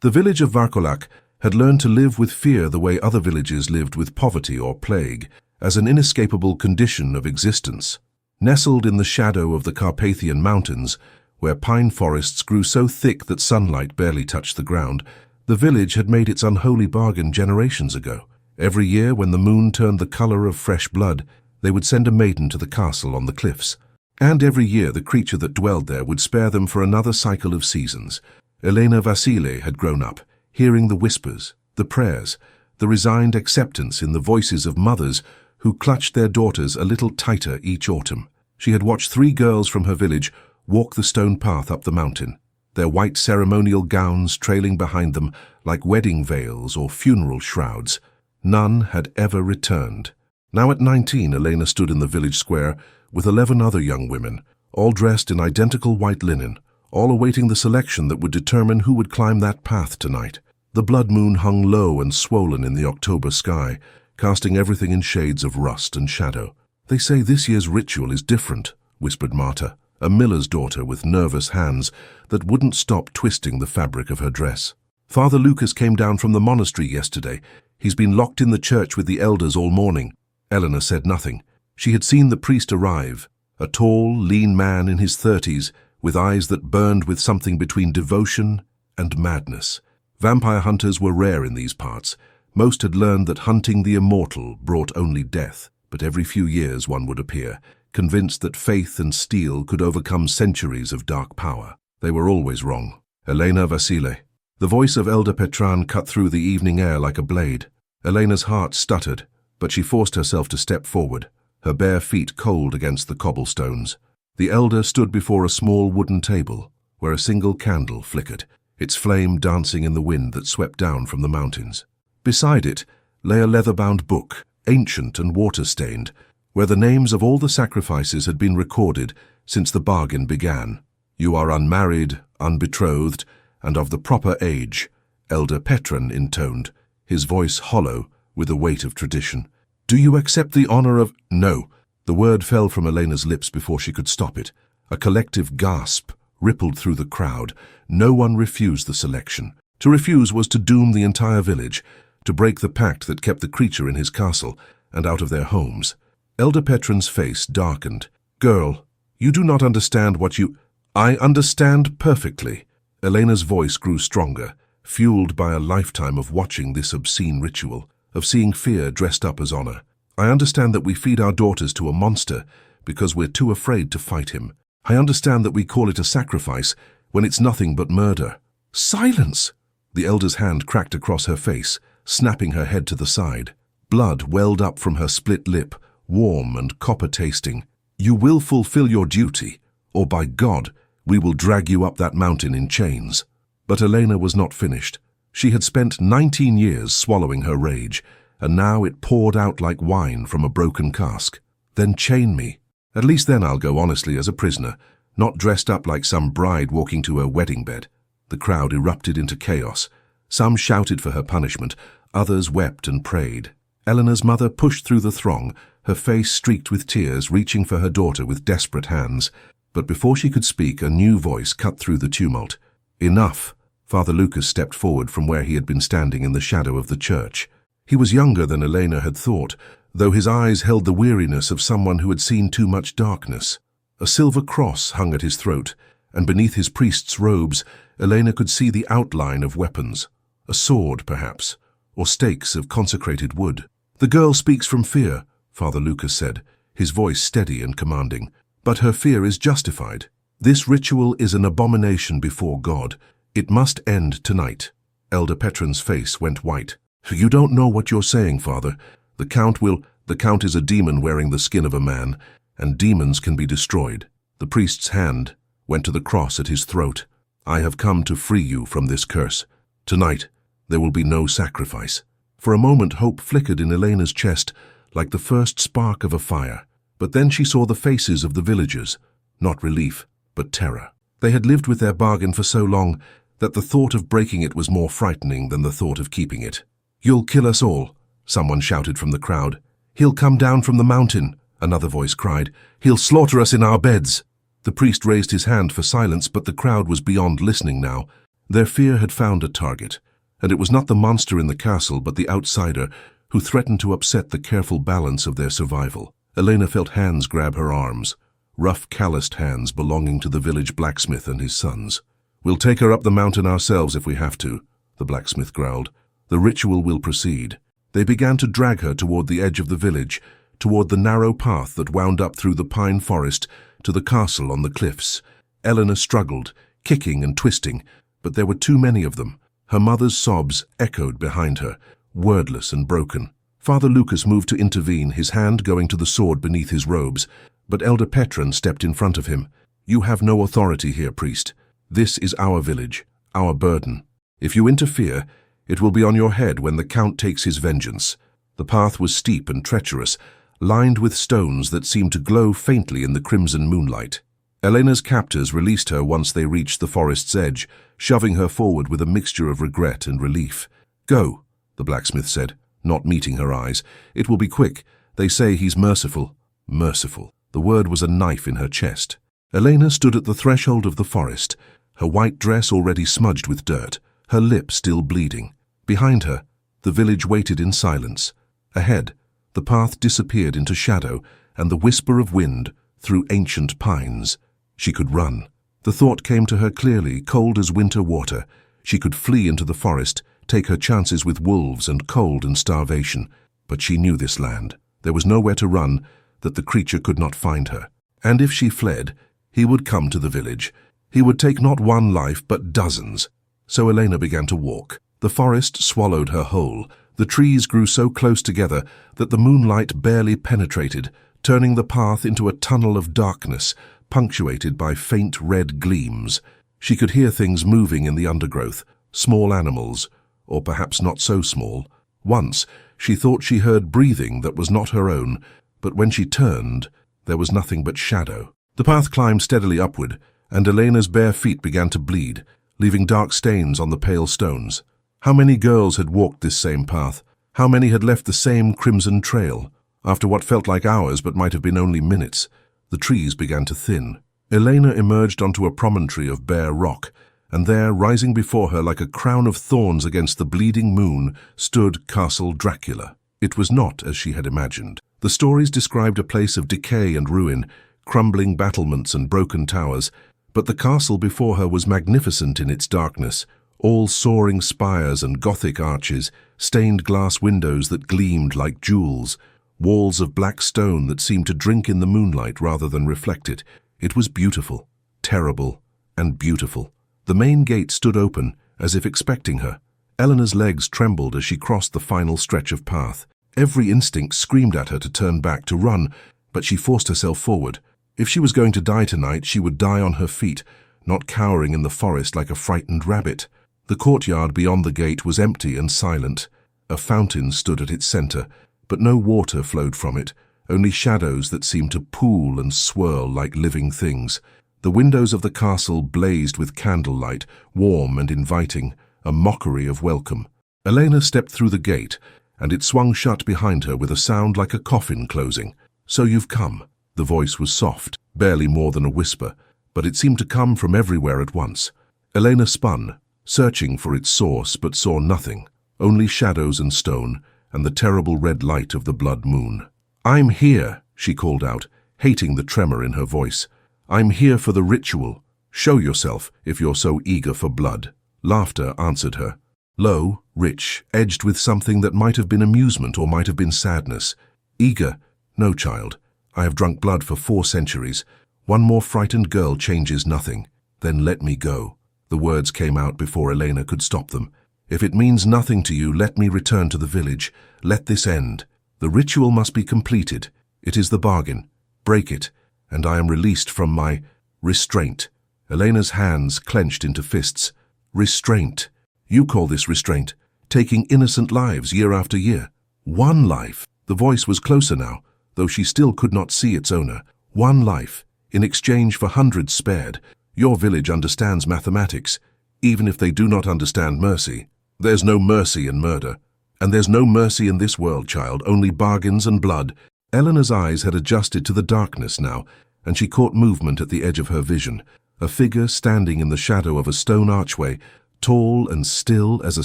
The village of Varkolak had learned to live with fear the way other villages lived with poverty or plague, as an inescapable condition of existence. Nestled in the shadow of the Carpathian Mountains, where pine forests grew so thick that sunlight barely touched the ground, the village had made its unholy bargain generations ago. Every year, when the moon turned the color of fresh blood, they would send a maiden to the castle on the cliffs. And every year the creature that dwelled there would spare them for another cycle of seasons. Elena Vasile had grown up, hearing the whispers, the prayers, the resigned acceptance in the voices of mothers who clutched their daughters a little tighter each autumn. She had watched 3 girls from her village walk the stone path up the mountain, their white ceremonial gowns trailing behind them like wedding veils or funeral shrouds. None had ever returned. Now at 19, Elena stood in the village square with 11 other young women, all dressed in identical white linen, all awaiting the selection that would determine who would climb that path tonight. The blood moon hung low and swollen in the October sky, casting everything in shades of rust and shadow. "They say this year's ritual is different," whispered Marta, a miller's daughter with nervous hands that wouldn't stop twisting the fabric of her dress. "Father Lucas came down from the monastery yesterday. He's been locked in the church with the elders all morning." Elena said nothing. She had seen the priest arrive, a tall, lean man in his 30s, with eyes that burned with something between devotion and madness. Vampire hunters were rare in these parts. Most had learned that hunting the immortal brought only death, but every few years one would appear, convinced that faith and steel could overcome centuries of dark power. They were always wrong. Elena Vasile. The voice of Elder Petran cut through the evening air like a blade. Elena's heart stuttered, but she forced herself to step forward, her bare feet cold against the cobblestones. The elder stood before a small wooden table, where a single candle flickered, its flame dancing in the wind that swept down from the mountains. Beside it lay a leather-bound book, ancient and water-stained, where the names of all the sacrifices had been recorded since the bargain began. "You are unmarried, unbetrothed, and of the proper age," Elder Petran intoned, his voice hollow with the weight of tradition. "Do you accept the honor of—" "No." The word fell from Elena's lips before she could stop it. A collective gasp rippled through the crowd. No one refused the selection. To refuse was to doom the entire village, to break the pact that kept the creature in his castle and out of their homes. Elder Petran's face darkened. "Girl, you do not understand what you—" "I understand perfectly." Elena's voice grew stronger, fueled by a lifetime of watching this obscene ritual, of seeing fear dressed up as honor. "I understand that we feed our daughters to a monster because we're too afraid to fight him. I understand that we call it a sacrifice when it's nothing but murder." "Silence!" The elder's hand cracked across her face, snapping her head to the side. Blood welled up from her split lip, warm and copper-tasting. "You will fulfill your duty, or by God, we will drag you up that mountain in chains." But Elena was not finished. She had spent 19 years swallowing her rage, and now it poured out like wine from a broken cask. "Then chain me. At least then I'll go honestly as a prisoner, not dressed up like some bride walking to her wedding bed." The crowd erupted into chaos. Some shouted for her punishment, others wept and prayed. Eleanor's mother pushed through the throng, her face streaked with tears, reaching for her daughter with desperate hands. But before she could speak, a new voice cut through the tumult. "Enough!" Father Lucas stepped forward from where he had been standing in the shadow of the church. He was younger than Elena had thought, though his eyes held the weariness of someone who had seen too much darkness. A silver cross hung at his throat, and beneath his priest's robes, Elena could see the outline of weapons. A sword, perhaps, or stakes of consecrated wood. "The girl speaks from fear," Father Lucas said, his voice steady and commanding. "But her fear is justified. This ritual is an abomination before God. It must end tonight." Elder Petran's face went white. "You don't know what you're saying, Father. The Count is a demon wearing the skin of a man, and demons can be destroyed." The priest's hand went to the cross at his throat. "I have come to free you from this curse. Tonight, there will be no sacrifice." For a moment, hope flickered in Elena's chest like the first spark of a fire. But then she saw the faces of the villagers, not relief, but terror. They had lived with their bargain for so long that the thought of breaking it was more frightening than the thought of keeping it. "You'll kill us all," someone shouted from the crowd. "He'll come down from the mountain," another voice cried. "He'll slaughter us in our beds." The priest raised his hand for silence, but the crowd was beyond listening now. Their fear had found a target, and it was not the monster in the castle but the outsider who threatened to upset the careful balance of their survival. Elena felt hands grab her arms, rough, calloused hands belonging to the village blacksmith and his sons. "We'll take her up the mountain ourselves if we have to," the blacksmith growled. "The ritual will proceed." They began to drag her toward the edge of the village, toward the narrow path that wound up through the pine forest to the castle on the cliffs. Elena struggled, kicking and twisting, but there were too many of them. Her mother's sobs echoed behind her, wordless and broken. Father Lucas moved to intervene, his hand going to the sword beneath his robes, but Elder Petron stepped in front of him. "You have no authority here, priest. This is our village, our burden. If you interfere, it will be on your head when the Count takes his vengeance." The path was steep and treacherous, lined with stones that seemed to glow faintly in the crimson moonlight. Elena's captors released her once they reached the forest's edge, shoving her forward with a mixture of regret and relief. "Go," the blacksmith said, not meeting her eyes. "It will be quick. They say he's merciful." Merciful. The word was a knife in her chest. Elena stood at the threshold of the forest, her white dress already smudged with dirt, her lip still bleeding. Behind her, the village waited in silence. Ahead, the path disappeared into shadow and the whisper of wind through ancient pines. She could run. The thought came to her clearly, cold as winter water. She could flee into the forest, take her chances with wolves and cold and starvation. But she knew this land. There was nowhere to run, that the creature could not find her. And if she fled, he would come to the village. He would take not one life, but dozens. So Elena began to walk. The forest swallowed her whole. The trees grew so close together that the moonlight barely penetrated, turning the path into a tunnel of darkness, punctuated by faint red gleams. She could hear things moving in the undergrowth, small animals, or perhaps not so small. Once, she thought she heard breathing that was not her own, but when she turned, there was nothing but shadow. The path climbed steadily upward, and Elena's bare feet began to bleed, leaving dark stains on the pale stones. How many girls had walked this same path? How many had left the same crimson trail? After what felt like hours but might have been only minutes, the trees began to thin. Elena emerged onto a promontory of bare rock, and there, rising before her like a crown of thorns against the bleeding moon, stood Castle Dracula. It was not as she had imagined. The stories described a place of decay and ruin, crumbling battlements and broken towers, but the castle before her was magnificent in its darkness, all soaring spires and Gothic arches, stained glass windows that gleamed like jewels, walls of black stone that seemed to drink in the moonlight rather than reflect it. It was beautiful, terrible, and beautiful. The main gate stood open, as if expecting her. Elena's legs trembled as she crossed the final stretch of path. Every instinct screamed at her to turn back, to run, but she forced herself forward. If she was going to die tonight, she would die on her feet, not cowering in the forest like a frightened rabbit. The courtyard beyond the gate was empty and silent. A fountain stood at its center, but no water flowed from it, only shadows that seemed to pool and swirl like living things. The windows of the castle blazed with candlelight, warm and inviting, a mockery of welcome. Elena stepped through the gate, and it swung shut behind her with a sound like a coffin closing. "So you've come." The voice was soft, barely more than a whisper, but it seemed to come from everywhere at once. Elena spun, searching for its source, but saw nothing, only shadows and stone, and the terrible red light of the blood moon. "I'm here," she called out, hating the tremor in her voice. "I'm here for the ritual. Show yourself, if you're so eager for blood." Laughter answered her. Low, rich, edged with something that might have been amusement or might have been sadness. "Eager? No, child. I have drunk blood for 4 centuries. One more frightened girl changes nothing. Then let me go." The words came out before Elena could stop them. "If it means nothing to you, let me return to the village. Let this end. The ritual must be completed. It is the bargain. Break it, and I am released from my restraint." Elena's hands clenched into fists. "Restraint? You call this restraint? Taking innocent lives year after year? One life." The voice was closer now, though she still could not see its owner. "One life, in exchange for hundreds spared. Your village understands mathematics, even if they do not understand mercy. There's no mercy in murder. And there's no mercy in this world, child, only bargains and blood." Elena's eyes had adjusted to the darkness now, and she caught movement at the edge of her vision. A figure standing in the shadow of a stone archway, tall and still as a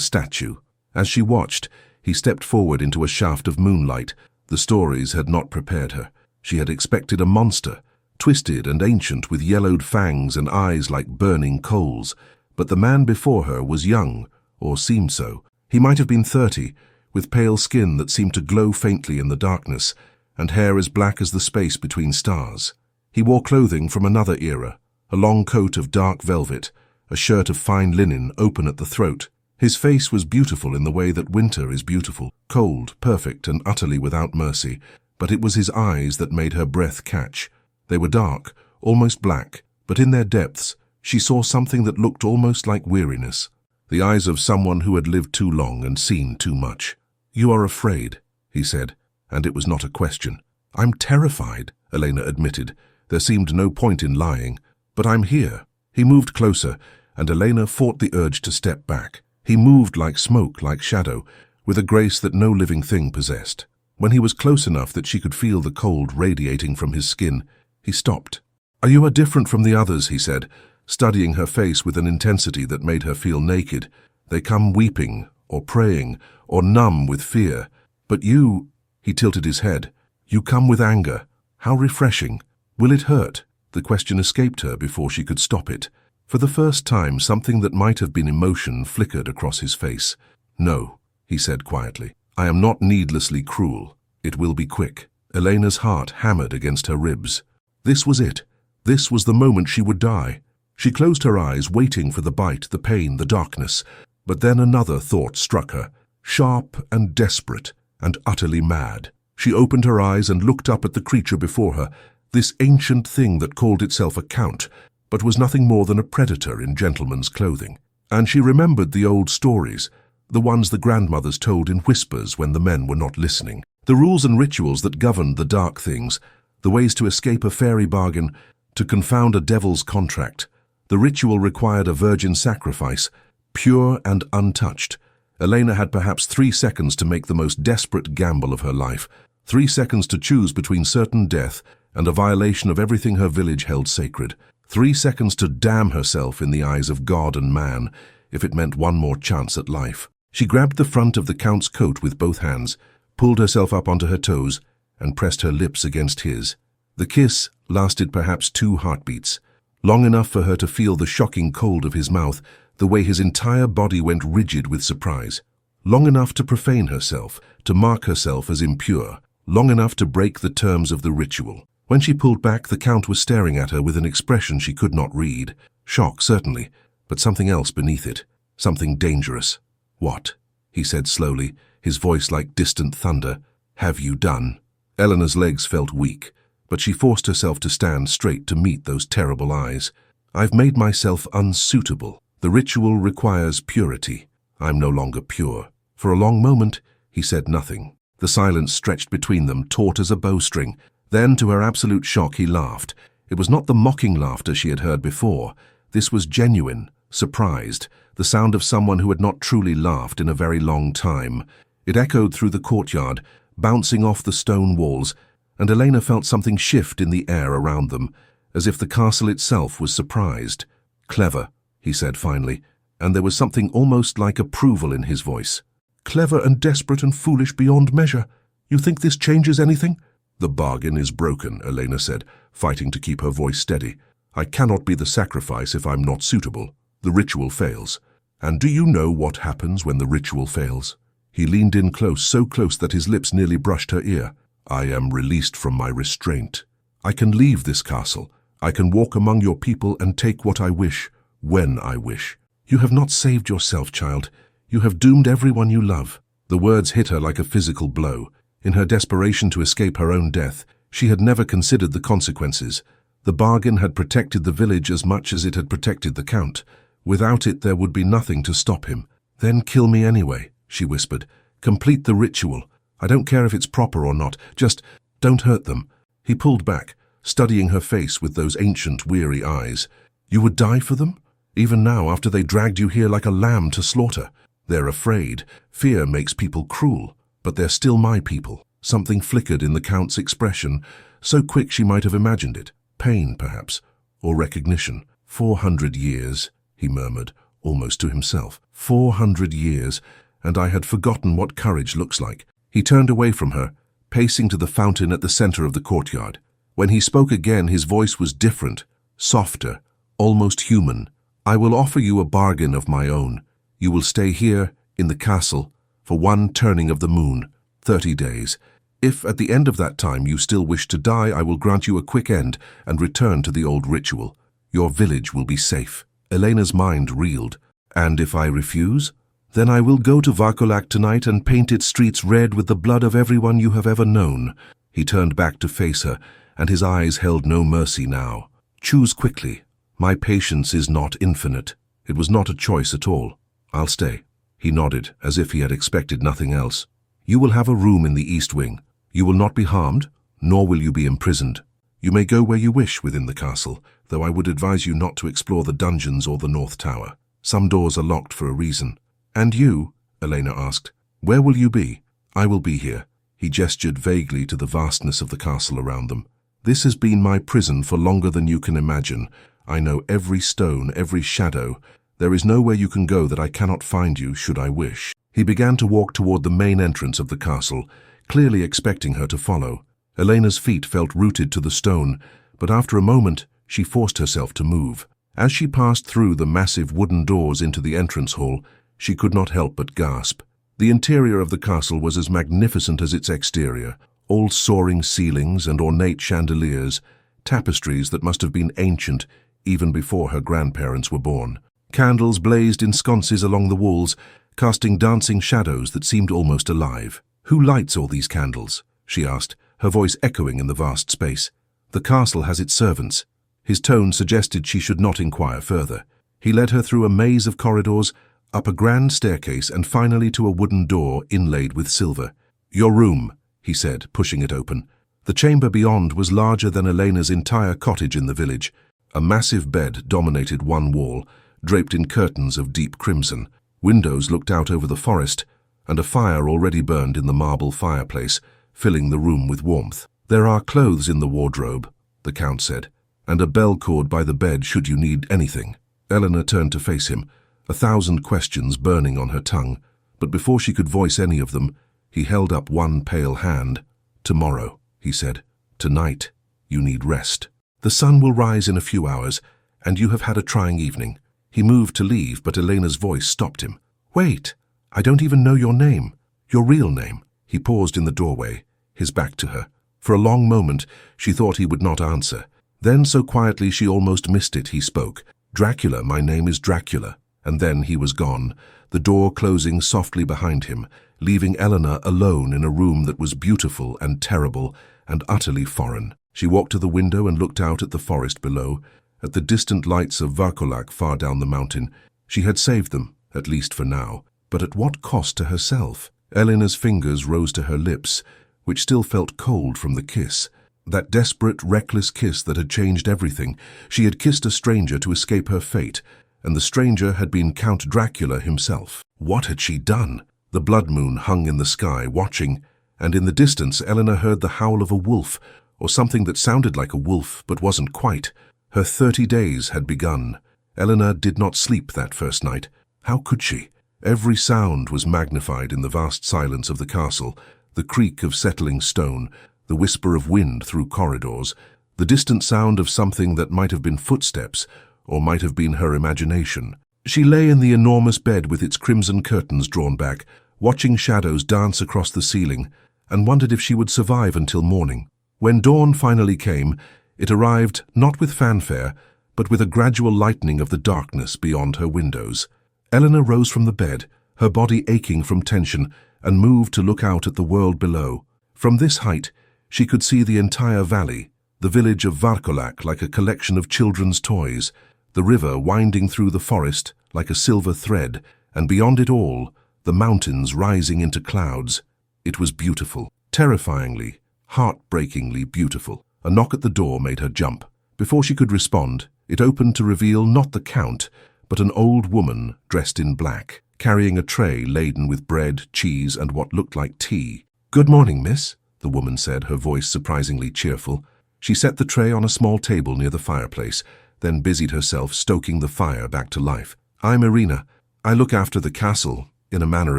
statue. As she watched, he stepped forward into a shaft of moonlight. The stories had not prepared her. She had expected a monster, twisted and ancient with yellowed fangs and eyes like burning coals. But the man before her was young, or seemed so. He might have been 30, with pale skin that seemed to glow faintly in the darkness, and hair as black as the space between stars. He wore clothing from another era, a long coat of dark velvet, a shirt of fine linen open at the throat. His face was beautiful in the way that winter is beautiful, cold, perfect, and utterly without mercy, but it was his eyes that made her breath catch. They were dark, almost black, but in their depths she saw something that looked almost like weariness. The eyes of someone who had lived too long and seen too much. "You are afraid," he said, and it was not a question. "I'm terrified," Elena admitted. There seemed no point in lying. "But I'm here." He moved closer, and Elena fought the urge to step back. He moved like smoke, like shadow, with a grace that no living thing possessed. When he was close enough that she could feel the cold radiating from his skin, he stopped. "You are different from the others," he said, studying her face with an intensity that made her feel naked. "They come weeping, or praying, or numb with fear. But you," he tilted his head, "you come with anger. How refreshing. Will it hurt?" The question escaped her before she could stop it. For the first time, something that might have been emotion flickered across his face. "No," he said quietly. "I am not needlessly cruel. It will be quick." Elena's heart hammered against her ribs. This was it. This was the moment she would die. She closed her eyes, waiting for the bite, the pain, the darkness. But then another thought struck her, sharp and desperate and utterly mad. She opened her eyes and looked up at the creature before her, this ancient thing that called itself a count, but was nothing more than a predator in gentleman's clothing. And she remembered the old stories, the ones the grandmothers told in whispers when the men were not listening. The rules and rituals that governed the dark things, the ways to escape a fairy bargain, to confound a devil's contract. The ritual required a virgin sacrifice, pure and untouched. Elena had perhaps 3 seconds to make the most desperate gamble of her life, 3 seconds to choose between certain death and a violation of everything her village held sacred, 3 seconds to damn herself in the eyes of God and man, if it meant one more chance at life. She grabbed the front of the Count's coat with both hands, pulled herself up onto her toes, and pressed her lips against his. The kiss lasted perhaps 2 heartbeats, long enough for her to feel the shocking cold of his mouth, the way his entire body went rigid with surprise. Long enough to profane herself, to mark herself as impure, long enough to break the terms of the ritual. When she pulled back, the Count was staring at her with an expression she could not read. Shock, certainly, but something else beneath it, something dangerous. "What?" he said slowly, his voice like distant thunder. "Have you done?" Eleanor's legs felt weak, but she forced herself to stand straight to meet those terrible eyes. "I've made myself unsuitable. The ritual requires purity. I'm no longer pure." For a long moment, he said nothing. The silence stretched between them, taut as a bowstring. Then, to her absolute shock, he laughed. It was not the mocking laughter she had heard before. This was genuine, surprised, the sound of someone who had not truly laughed in a very long time. It echoed through the courtyard, bouncing off the stone walls, and Elena felt something shift in the air around them, as if the castle itself was surprised. "Clever," he said finally, and there was something almost like approval in his voice. "Clever and desperate and foolish beyond measure. You think this changes anything?" "The bargain is broken," Elena said, fighting to keep her voice steady. "I cannot be the sacrifice if I'm not suitable. The ritual fails. And do you know what happens when the ritual fails?" He leaned in close, so close that his lips nearly brushed her ear. "I am released from my restraint. I can leave this castle. I can walk among your people and take what I wish, when I wish." "You have not saved yourself, child. You have doomed everyone you love." The words hit her like a physical blow. In her desperation to escape her own death, she had never considered the consequences. The bargain had protected the village as much as it had protected the Count. Without it, there would be nothing to stop him. "Then kill me anyway," she whispered. "Complete the ritual. I don't care if it's proper or not. Just don't hurt them." He pulled back, studying her face with those ancient, weary eyes. "You would die for them? Even now, after they dragged you here like a lamb to slaughter?" "They're afraid. Fear makes people cruel. But they're still my people." Something flickered in the Count's expression, so quick she might have imagined it. Pain, perhaps, or recognition. 400 years, he murmured, almost to himself. 400 years, and I had forgotten what courage looks like. He turned away from her, pacing to the fountain at the center of the courtyard. When he spoke again, his voice was different, softer, almost human. I will offer you a bargain of my own. You will stay here, in the castle, for one turning of the moon, 30 days. If at the end of that time you still wish to die, I will grant you a quick end and return to the old ritual. Your village will be safe. Elena's mind reeled. And if I refuse? Then I will go to Varcolac tonight and paint its streets red with the blood of everyone you have ever known. He turned back to face her, and his eyes held no mercy now. Choose quickly. My patience is not infinite. It was not a choice at all. I'll stay. He nodded, as if he had expected nothing else. You will have a room in the east wing. You will not be harmed, nor will you be imprisoned. You may go where you wish within the castle, though I would advise you not to explore the dungeons or the North Tower. Some doors are locked for a reason. And you? Elena asked. Where will you be? I will be here. He gestured vaguely to the vastness of the castle around them. This has been my prison for longer than you can imagine. I know every stone, every shadow. There is nowhere you can go that I cannot find you, should I wish. He began to walk toward the main entrance of the castle, clearly expecting her to follow. Elena's feet felt rooted to the stone, but after a moment, she forced herself to move. As she passed through the massive wooden doors into the entrance hall, she could not help but gasp. The interior of the castle was as magnificent as its exterior, all soaring ceilings and ornate chandeliers, tapestries that must have been ancient even before her grandparents were born. Candles blazed in sconces along the walls, casting dancing shadows that seemed almost alive. Who lights all these candles? She asked, her voice echoing in the vast space. The castle has its servants. His tone suggested she should not inquire further. He led her through a maze of corridors, up a grand staircase, and finally to a wooden door inlaid with silver. Your room, he said, pushing it open. The chamber beyond was larger than Elena's entire cottage in the village. A massive bed dominated one wall, draped in curtains of deep crimson. Windows looked out over the forest, and a fire already burned in the marble fireplace, filling the room with warmth. There are clothes in the wardrobe, the Count said, and a bell cord by the bed should you need anything. Elena turned to face him, 1,000 questions burning on her tongue, but before she could voice any of them, he held up one pale hand. Tomorrow, he said. Tonight, you need rest. The sun will rise in a few hours, and you have had a trying evening. He moved to leave, but Elena's voice stopped him. Wait, I don't even know your name. Your real name. He paused in the doorway, his back to her. For a long moment, she thought he would not answer. Then, so quietly she almost missed it, he spoke. Dracula, my name is Dracula. And then he was gone, the door closing softly behind him, leaving Elena alone in a room that was beautiful and terrible and utterly foreign. She walked to the window and looked out at the forest below, at the distant lights of Varcolac far down the mountain. She had saved them, at least for now, but at what cost to herself? Elena's fingers rose to her lips, which still felt cold from the kiss. That desperate, reckless kiss that had changed everything. She had kissed a stranger to escape her fate, and the stranger had been Count Dracula himself. What had she done? The blood moon hung in the sky, watching, and in the distance Elena heard the howl of a wolf, or something that sounded like a wolf but wasn't quite. Her 30 days had begun. Elena did not sleep that first night. How could she? Every sound was magnified in the vast silence of the castle, the creak of settling stone, the whisper of wind through corridors, the distant sound of something that might have been footsteps, or might have been her imagination. She lay in the enormous bed with its crimson curtains drawn back, watching shadows dance across the ceiling, and wondered if she would survive until morning. When dawn finally came, it arrived not with fanfare, but with a gradual lightening of the darkness beyond her windows. Elena rose from the bed, her body aching from tension, and moved to look out at the world below. From this height, she could see the entire valley, the village of Varcolac like a collection of children's toys, the river winding through the forest like a silver thread, and beyond it all, the mountains rising into clouds. It was beautiful, terrifyingly, heartbreakingly beautiful. A knock at the door made her jump. Before she could respond, it opened to reveal not the Count, but an old woman dressed in black, carrying a tray laden with bread, cheese, and what looked like tea. "Good morning, miss," the woman said, her voice surprisingly cheerful. She set the tray on a small table near the fireplace, then busied herself stoking the fire back to life. I'm Elena. I look after the castle, in a manner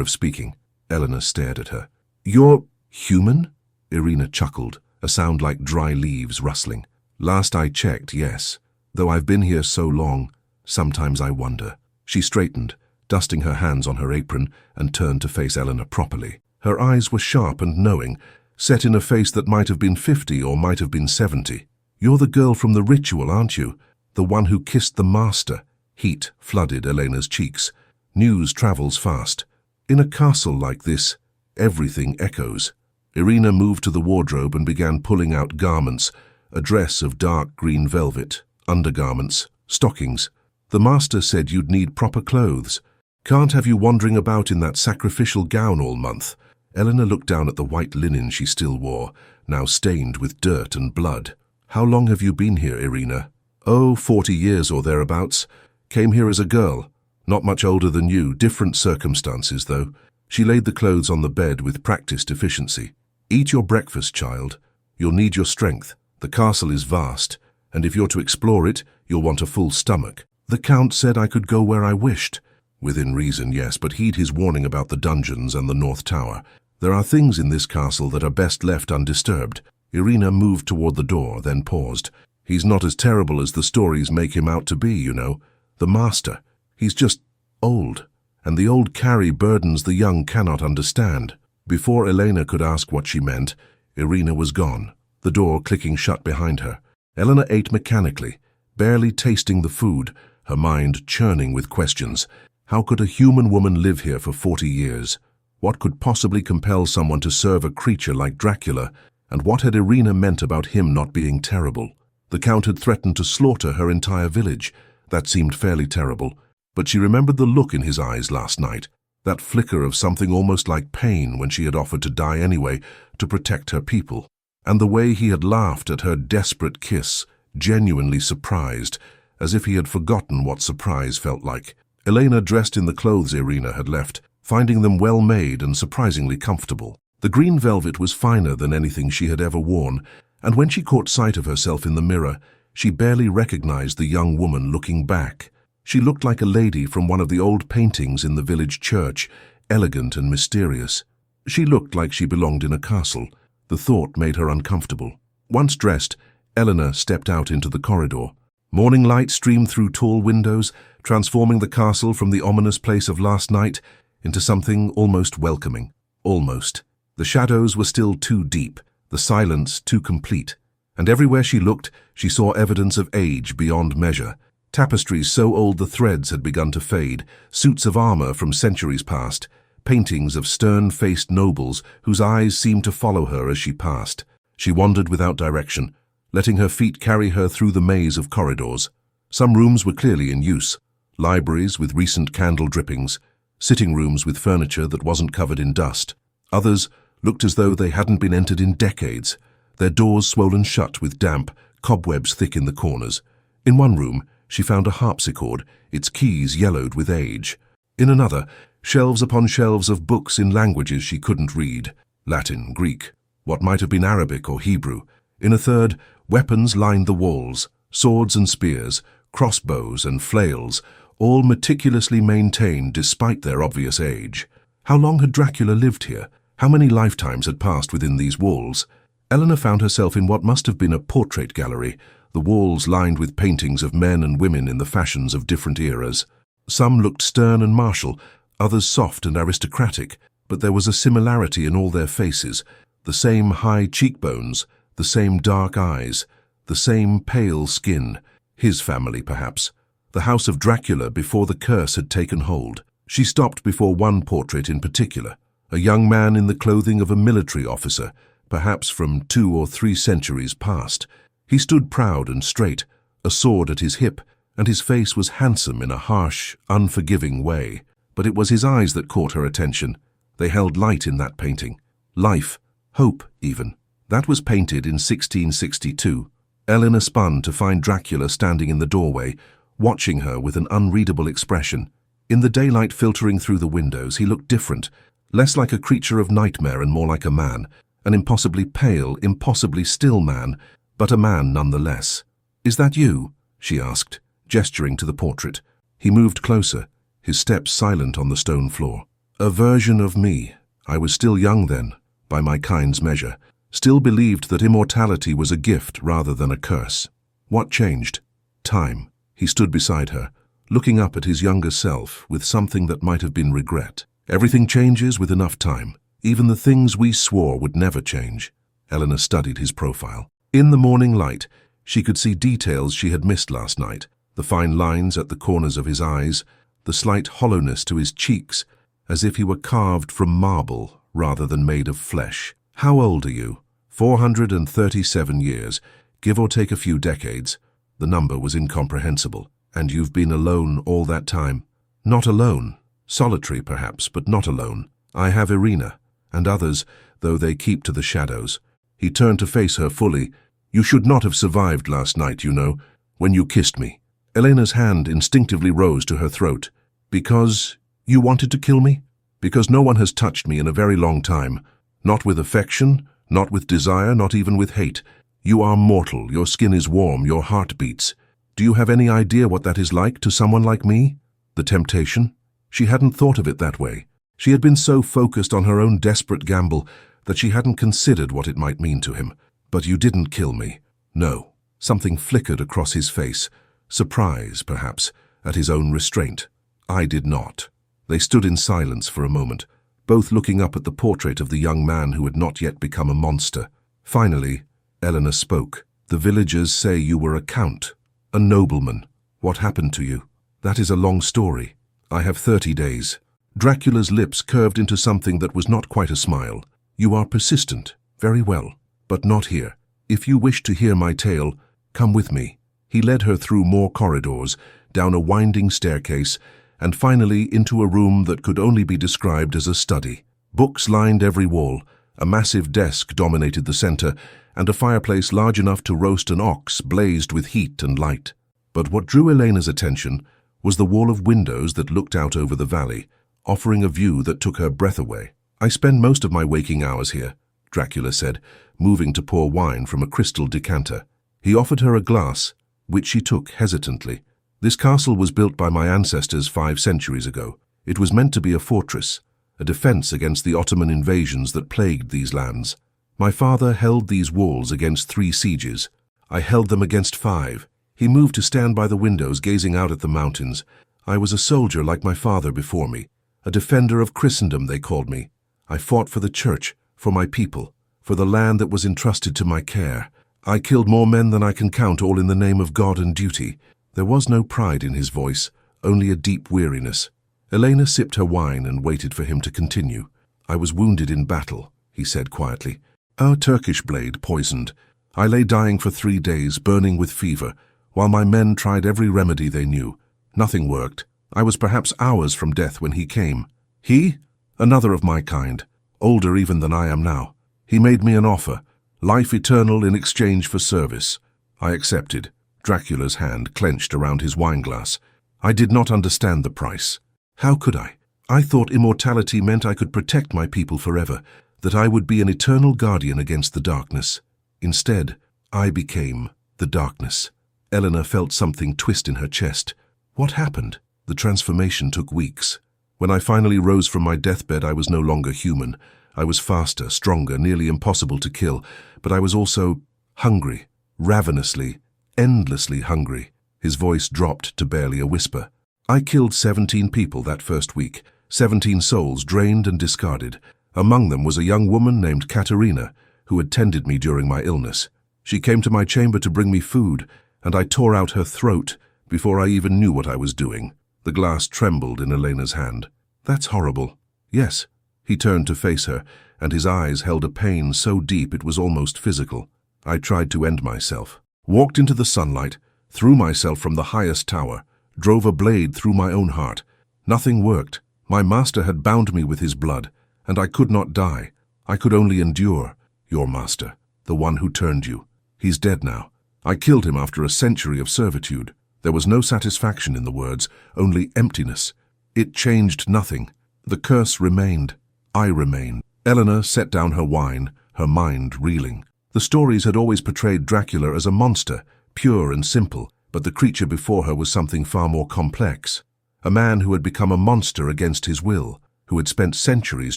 of speaking. Elena stared at her. You're human? Elena chuckled, a sound like dry leaves rustling. Last I checked, yes. Though I've been here so long, sometimes I wonder. She straightened, dusting her hands on her apron, and turned to face Elena properly. Her eyes were sharp and knowing, set in a face that might have been 50 or might have been 70. You're the girl from the ritual, aren't you? The one who kissed the master. Heat flooded Elena's cheeks. News travels fast. In a castle like this, everything echoes. Elena moved to the wardrobe and began pulling out garments, a dress of dark green velvet, undergarments, stockings. The master said you'd need proper clothes. Can't have you wandering about in that sacrificial gown all month. Elena looked down at the white linen she still wore, now stained with dirt and blood. How long have you been here, Elena? Oh, 40 years or thereabouts. Came here as a girl. Not much older than you, different circumstances, though. She laid the clothes on the bed with practiced efficiency. Eat your breakfast, child. You'll need your strength. The castle is vast, and if you're to explore it, you'll want a full stomach. The Count said I could go where I wished. Within reason, yes, but heed his warning about the dungeons and the North Tower. There are things in this castle that are best left undisturbed. Elena moved toward the door, then paused. He's not as terrible as the stories make him out to be, you know. The master. He's just old, and the old carry burdens the young cannot understand. Before Elena could ask what she meant, Elena was gone, the door clicking shut behind her. Elena ate mechanically, barely tasting the food, her mind churning with questions. How could a human woman live here for 40 years? What could possibly compel someone to serve a creature like Dracula? And what had Elena meant about him not being terrible? The Count had threatened to slaughter her entire village. That seemed fairly terrible, but she remembered the look in his eyes last night, that flicker of something almost like pain when she had offered to die anyway to protect her people, and the way he had laughed at her desperate kiss, genuinely surprised, as if he had forgotten what surprise felt like. Elena dressed in the clothes Elena had left, finding them well made and surprisingly comfortable. The green velvet was finer than anything she had ever worn, and when she caught sight of herself in the mirror, she barely recognized the young woman looking back. She looked like a lady from one of the old paintings in the village church, elegant and mysterious. She looked like she belonged in a castle. The thought made her uncomfortable. Once dressed, Elena stepped out into the corridor. Morning light streamed through tall windows, transforming the castle from the ominous place of last night into something almost welcoming. Almost. The shadows were still too deep, the silence too complete. And everywhere she looked, she saw evidence of age beyond measure. Tapestries so old the threads had begun to fade, suits of armor from centuries past, paintings of stern-faced nobles whose eyes seemed to follow her as she passed. She wandered without direction, letting her feet carry her through the maze of corridors. Some rooms were clearly in use, libraries with recent candle drippings, sitting rooms with furniture that wasn't covered in dust. Others looked as though they hadn't been entered in decades, their doors swollen shut with damp, cobwebs thick in the corners. In one room, she found a harpsichord, its keys yellowed with age. In another, shelves upon shelves of books in languages she couldn't read, Latin, Greek, what might have been Arabic or Hebrew. In a third, weapons lined the walls, swords and spears, crossbows and flails, all meticulously maintained despite their obvious age. How long had Dracula lived here? How many lifetimes had passed within these walls? Elena found herself in what must have been a portrait gallery, the walls lined with paintings of men and women in the fashions of different eras. Some looked stern and martial, others soft and aristocratic, but there was a similarity in all their faces, the same high cheekbones, the same dark eyes, the same pale skin. His family, perhaps. The house of Dracula before the curse had taken hold. She stopped before one portrait in particular, a young man in the clothing of a military officer, perhaps from 2 or 3 centuries past. He stood proud and straight, a sword at his hip, and his face was handsome in a harsh, unforgiving way. But it was his eyes that caught her attention. They held light in that painting. Life, hope even. That was painted in 1662. Elena spun to find Dracula standing in the doorway, watching her with an unreadable expression. In the daylight filtering through the windows, he looked different, less like a creature of nightmare and more like a man, an impossibly pale, impossibly still man, but a man nonetheless. "Is that you?" she asked, gesturing to the portrait. He moved closer, his steps silent on the stone floor. A version of me. I was still young then, by my kind's measure, still believed that immortality was a gift rather than a curse. What changed? Time. He stood beside her, looking up at his younger self with something that might have been regret. Everything changes with enough time. Even the things we swore would never change. Elena studied his profile. In the morning light, she could see details she had missed last night. The fine lines at the corners of his eyes, the slight hollowness to his cheeks, as if he were carved from marble rather than made of flesh. How old are you? 437 years, give or take a few decades. The number was incomprehensible. And you've been alone all that time? Not alone. Solitary, perhaps, but not alone. I have Elena, and others, though they keep to the shadows. He turned to face her fully. You should not have survived last night, you know, when you kissed me. Elena's hand instinctively rose to her throat. Because you wanted to kill me? Because no one has touched me in a very long time. Not with affection, not with desire, not even with hate. You are mortal, your skin is warm, your heart beats. Do you have any idea what that is like to someone like me? The temptation? She hadn't thought of it that way. She had been so focused on her own desperate gamble that she hadn't considered what it might mean to him. But you didn't kill me. No. Something flickered across his face. Surprise, perhaps, at his own restraint. I did not. They stood in silence for a moment, both looking up at the portrait of the young man who had not yet become a monster. Finally, Elena spoke. The villagers say you were a count, a nobleman. What happened to you? That is a long story. I have 30 days. Dracula's lips curved into something that was not quite a smile. You are persistent. Very well. But not here. If you wish to hear my tale, come with me. He led her through more corridors, down a winding staircase, and finally into a room that could only be described as a study. Books lined every wall, a massive desk dominated the center, and a fireplace large enough to roast an ox blazed with heat and light. But what drew Elena's attention was the wall of windows that looked out over the valley, offering a view that took her breath away. I spend most of my waking hours here, Dracula said, moving to pour wine from a crystal decanter. He offered her a glass, which she took hesitantly. This castle was built by my ancestors 5 centuries ago. It was meant to be a fortress, a defense against the Ottoman invasions that plagued these lands. My father held these walls against 3 sieges. I held them against 5. He moved to stand by the windows, gazing out at the mountains. I was a soldier like my father before me. A defender of Christendom, they called me. I fought for the church, for my people, for the land that was entrusted to my care. I killed more men than I can count, all in the name of God and duty. There was no pride in his voice, only a deep weariness. Elena sipped her wine and waited for him to continue. I was wounded in battle, he said quietly. Our Turkish blade poisoned. I lay dying for 3 days, burning with fever, while my men tried every remedy they knew. Nothing worked. I was perhaps hours from death when he came. He? Another of my kind, older even than I am now. He made me an offer, life eternal in exchange for service. I accepted. Dracula's hand clenched around his wineglass. I did not understand the price. How could I? I thought immortality meant I could protect my people forever, that I would be an eternal guardian against the darkness. Instead, I became the darkness. Elena felt something twist in her chest. What happened? The transformation took weeks. When I finally rose from my deathbed, I was no longer human. I was faster, stronger, nearly impossible to kill, but I was also hungry, ravenously, endlessly hungry. His voice dropped to barely a whisper. I killed 17 people that first week, 17 souls drained and discarded. Among them was a young woman named Katerina, who had tended me during my illness. She came to my chamber to bring me food, and I tore out her throat before I even knew what I was doing. The glass trembled in Elena's hand. That's horrible. Yes. He turned to face her, and his eyes held a pain so deep it was almost physical. I tried to end myself. Walked into the sunlight, threw myself from the highest tower, drove a blade through my own heart. Nothing worked. My master had bound me with his blood, and I could not die. I could only endure. Your master, the one who turned you. He's dead now. I killed him after a century of servitude. There was no satisfaction in the words, only emptiness. It changed nothing. The curse remained. I remained. Elena set down her wine, her mind reeling. The stories had always portrayed Dracula as a monster, pure and simple, but the creature before her was something far more complex. a man who had become a monster against his will, who had spent centuries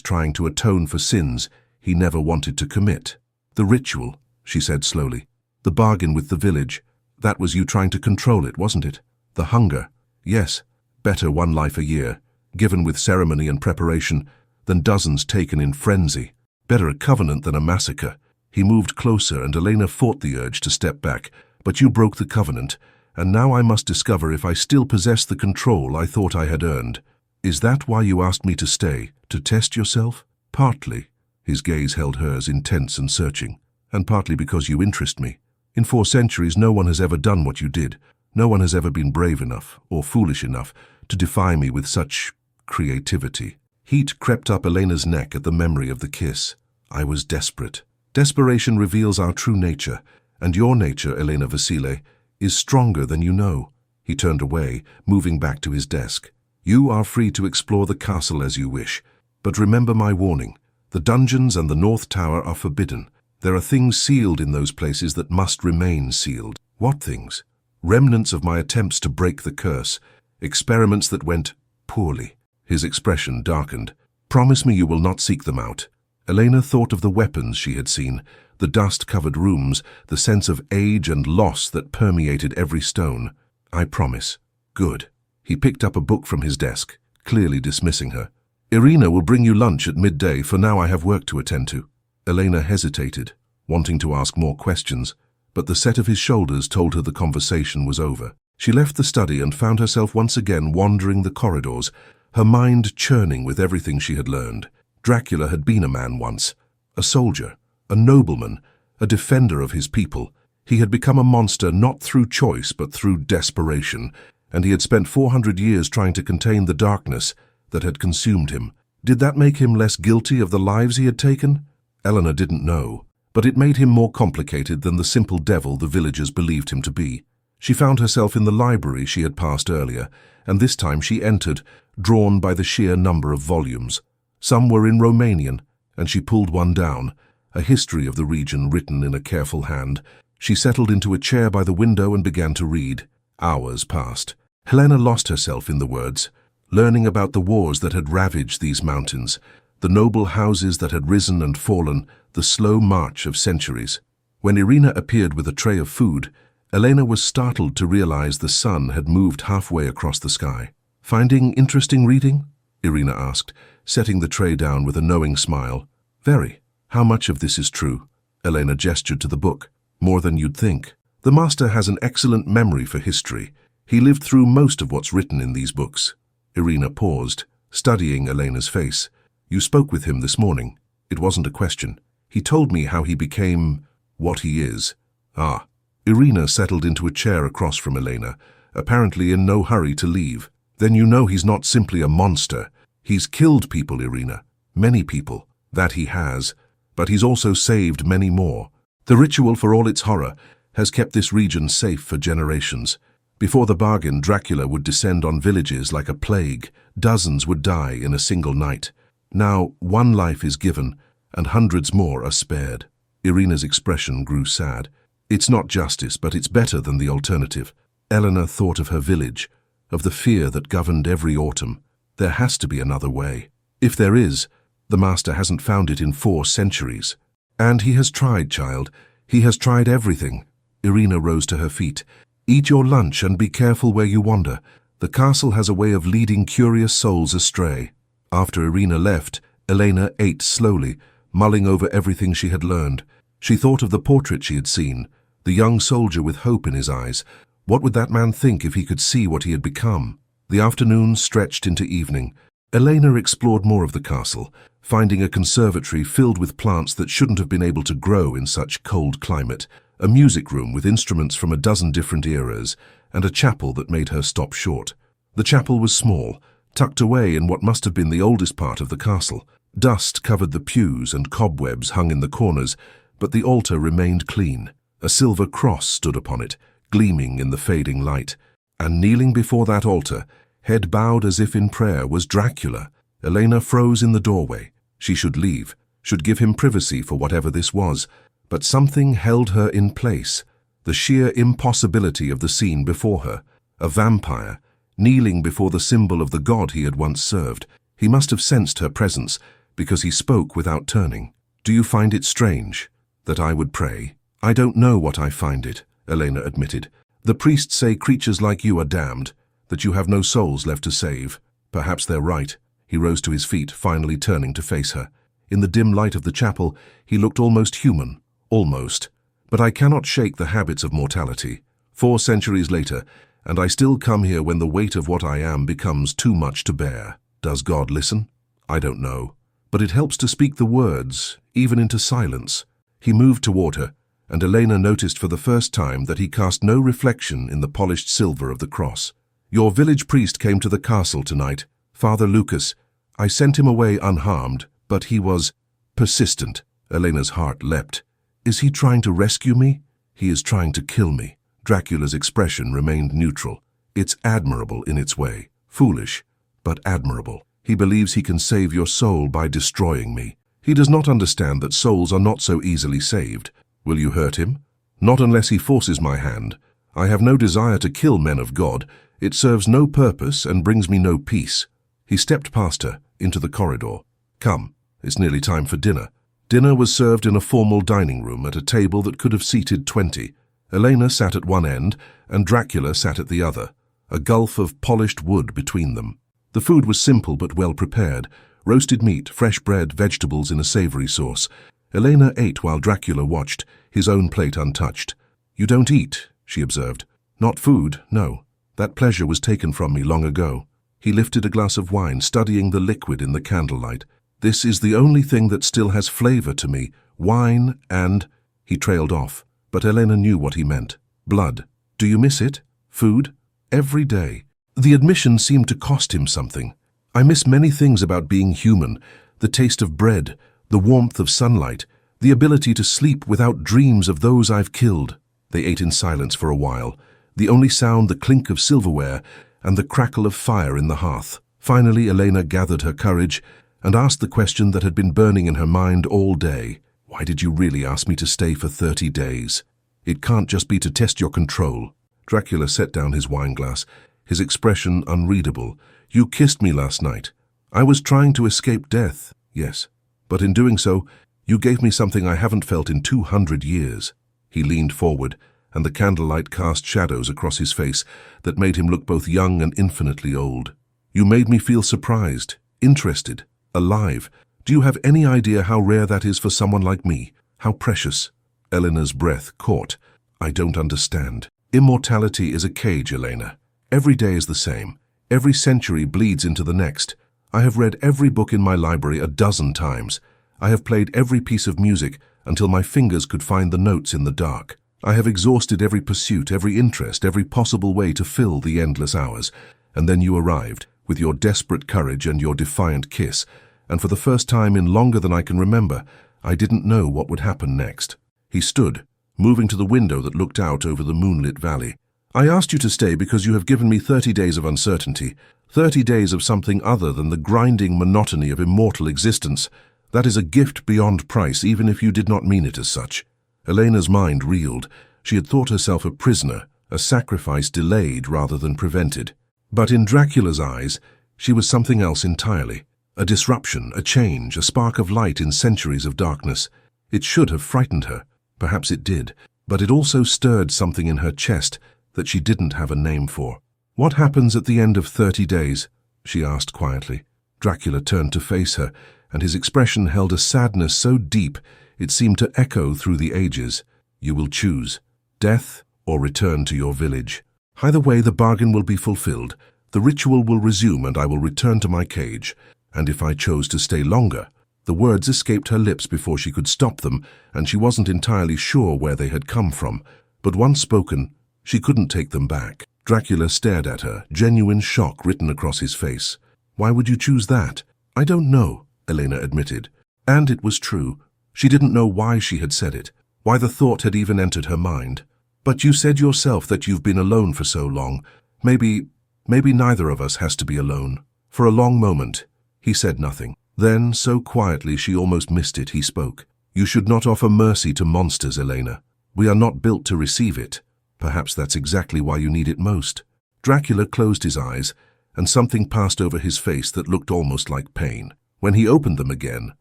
trying to atone for sins he never wanted to commit. "The ritual," she said slowly. "The bargain with the village. That was you trying to control it, wasn't it? The hunger. Yes, better one life a year, given with ceremony and preparation, than dozens taken in frenzy. Better a covenant than a massacre." He moved closer, and Elena fought the urge to step back. "But you broke the covenant, and now I must discover if I still possess the control I thought I had earned. Is that why you asked me to stay, to test yourself?" "Partly." His gaze held hers, intense and searching. "And partly because you interest me. In 4 centuries, no one has ever done what you did. No one has ever been brave enough, or foolish enough, to defy me with such creativity." Heat crept up Elena's neck at the memory of the kiss. "I was desperate." "Desperation reveals our true nature, and your nature, Elena Vasile, is stronger than you know." He turned away, moving back to his desk. "You are free to explore the castle as you wish, but remember my warning. The dungeons and the North Tower are forbidden. There are things sealed in those places that must remain sealed." "What things?" "Remnants of my attempts to break the curse, experiments that went poorly." His expression darkened. "Promise me you will not seek them out." Elena thought of the weapons she had seen, the dust-covered rooms, the sense of age and loss that permeated every stone. "I promise." "Good." He picked up a book from his desk, clearly dismissing her. "Irina will bring you lunch at midday, for now I have work to attend to." Elena hesitated, wanting to ask more questions, but the set of his shoulders told her the conversation was over. She left the study and found herself once again wandering the corridors, her mind churning with everything she had learned. Dracula had been a man once, a soldier, a nobleman, a defender of his people. He had become a monster not through choice but through desperation, and he had spent 400 years trying to contain the darkness that had consumed him. Did that make him less guilty of the lives he had taken? Elena didn't know, but it made him more complicated than the simple devil the villagers believed him to be. She found herself in the library she had passed earlier, and this time she entered, drawn by the sheer number of volumes. Some were in Romanian, and she pulled one down, a history of the region written in a careful hand. She settled into a chair by the window and began to read. Hours passed. Helena lost herself in the words, learning about the wars that had ravaged these mountains, the noble houses that had risen and fallen, the slow march of centuries. When Irina appeared with a tray of food, Elena was startled to realize the sun had moved halfway across the sky. "Finding interesting reading?" Irina asked, setting the tray down with a knowing smile. "Very. How much of this is true?" Elena gestured to the book. "More than you'd think. The master has an excellent memory for history. He lived through most of what's written in these books." Irina paused, studying Elena's face. "You spoke with him this morning. It wasn't a question. He told me how he became what he is." "Ah." Irina settled into a chair across from Elena, apparently in no hurry to leave. "Then you know he's not simply a monster. He's killed people, Irina. Many people. That he has. But he's also saved many more. The ritual, for all its horror, has kept this region safe for generations. Before the bargain, Dracula would descend on villages like a plague. Dozens would die in a single night. Now, one life is given, and hundreds more are spared." Irina's expression grew sad. "It's not justice, but it's better than the alternative." Elena thought of her village, of the fear that governed every autumn. There has to be another way. If there is, the master hasn't found it in 4 centuries. "And he has tried, child. He has tried everything." Irina rose to her feet. "Eat your lunch and be careful where you wander. The castle has a way of leading curious souls astray." After Irina left, Elena ate slowly, mulling over everything she had learned. She thought of the portrait she had seen, the young soldier with hope in his eyes. What would that man think if he could see what he had become? The afternoon stretched into evening. Elena explored more of the castle, finding a conservatory filled with plants that shouldn't have been able to grow in such cold climate, a music room with instruments from a dozen different eras, and a chapel that made her stop short. The chapel was small, tucked away in what must have been the oldest part of the castle. Dust covered the pews and cobwebs hung in the corners, but the altar remained clean. A silver cross stood upon it, gleaming in the fading light. And kneeling before that altar, head bowed as if in prayer, was Dracula. Elena froze in the doorway. She should leave, should give him privacy for whatever this was, but something held her in place. The sheer impossibility of the scene before her. A vampire, kneeling before the symbol of the god he had once served. He must have sensed her presence, because he spoke without turning. "Do you find it strange that I would pray?" "I don't know what I find it," Elena admitted. "The priests say creatures like you are damned, that you have no souls left to save. Perhaps they're right." He rose to his feet, finally turning to face her. In the dim light of the chapel, he looked almost human. Almost. "But I cannot shake the habits of mortality. 4 centuries later, and I still come here when the weight of what I am becomes too much to bear. Does God listen? I don't know. But it helps to speak the words, even into silence." He moved toward her, and Elena noticed for the first time that he cast no reflection in the polished silver of the cross. "Your village priest came to the castle tonight, Father Lucas. I sent him away unharmed, but he was persistent." Elena's heart leapt. "Is he trying to rescue me?" "He is trying to kill me." Dracula's expression remained neutral. "It's admirable in its way. Foolish, but admirable. He believes he can save your soul by destroying me. He does not understand that souls are not so easily saved. Will you hurt him?" "Not unless he forces my hand. I have no desire to kill men of God. It serves no purpose and brings me no peace." He stepped past her, into the corridor. "Come, it's nearly time for dinner." Dinner was served in a formal dining room at a table that could have seated 20. Elena sat at one end, and Dracula sat at the other, a gulf of polished wood between them. The food was simple but well prepared: roasted meat, fresh bread, vegetables in a savory sauce. Elena ate while Dracula watched, his own plate untouched. "You don't eat," she observed. "Not food, no. That pleasure was taken from me long ago." He lifted a glass of wine, studying the liquid in the candlelight. "This is the only thing that still has flavor to me. Wine and—" He trailed off, but Elena knew what he meant. "Blood. Do you miss it? Food? Every day." The admission seemed to cost him something. "I miss many things about being human: the taste of bread, the warmth of sunlight, the ability to sleep without dreams of those I've killed." They ate in silence for a while, the only sound the clink of silverware and the crackle of fire in the hearth. Finally, Elena gathered her courage and asked the question that had been burning in her mind all day. "Why did you really ask me to stay for 30 days? It can't just be to test your control." Dracula set down his wineglass, his expression unreadable. "You kissed me last night. I was trying to escape death, yes. But in doing so, you gave me something I haven't felt in 200 years. He leaned forward, and the candlelight cast shadows across his face that made him look both young and infinitely old. "You made me feel surprised, interested, alive. Do you have any idea how rare that is for someone like me? How precious?" Elena's breath caught. "I don't understand." "Immortality is a cage, Elena. Every day is the same. Every century bleeds into the next. I have read every book in my library a dozen times. I have played every piece of music until my fingers could find the notes in the dark. I have exhausted every pursuit, every interest, every possible way to fill the endless hours. And then you arrived, with your desperate courage and your defiant kiss, and for the first time in longer than I can remember, I didn't know what would happen next." He stood, moving to the window that looked out over the moonlit valley. "I asked you to stay because you have given me 30 days of uncertainty, 30 days of something other than the grinding monotony of immortal existence. That is a gift beyond price, even if you did not mean it as such." Elena's mind reeled. She had thought herself a prisoner, a sacrifice delayed rather than prevented. But in Dracula's eyes, she was something else entirely. A disruption, a change, a spark of light in centuries of darkness. It should have frightened her. Perhaps it did. But it also stirred something in her chest that she didn't have a name for. "What happens at the end of 30 days?" she asked quietly. Dracula turned to face her, and his expression held a sadness so deep it seemed to echo through the ages. "You will choose death or return to your village. Either way, the bargain will be fulfilled. The ritual will resume and I will return to my cage. And if I chose to stay longer—" The words escaped her lips before she could stop them, and she wasn't entirely sure where they had come from. But once spoken, she couldn't take them back. Dracula stared at her, genuine shock written across his face. "Why would you choose that?" "I don't know," Elena admitted. And it was true. She didn't know why she had said it, why the thought had even entered her mind. "But you said yourself that you've been alone for so long. Maybe neither of us has to be alone." For a long moment, he said nothing. Then, so quietly she almost missed it, he spoke. "You should not offer mercy to monsters, Elena. We are not built to receive it. Perhaps that's exactly why you need it most." Dracula closed his eyes, and something passed over his face that looked almost like pain. When he opened them again,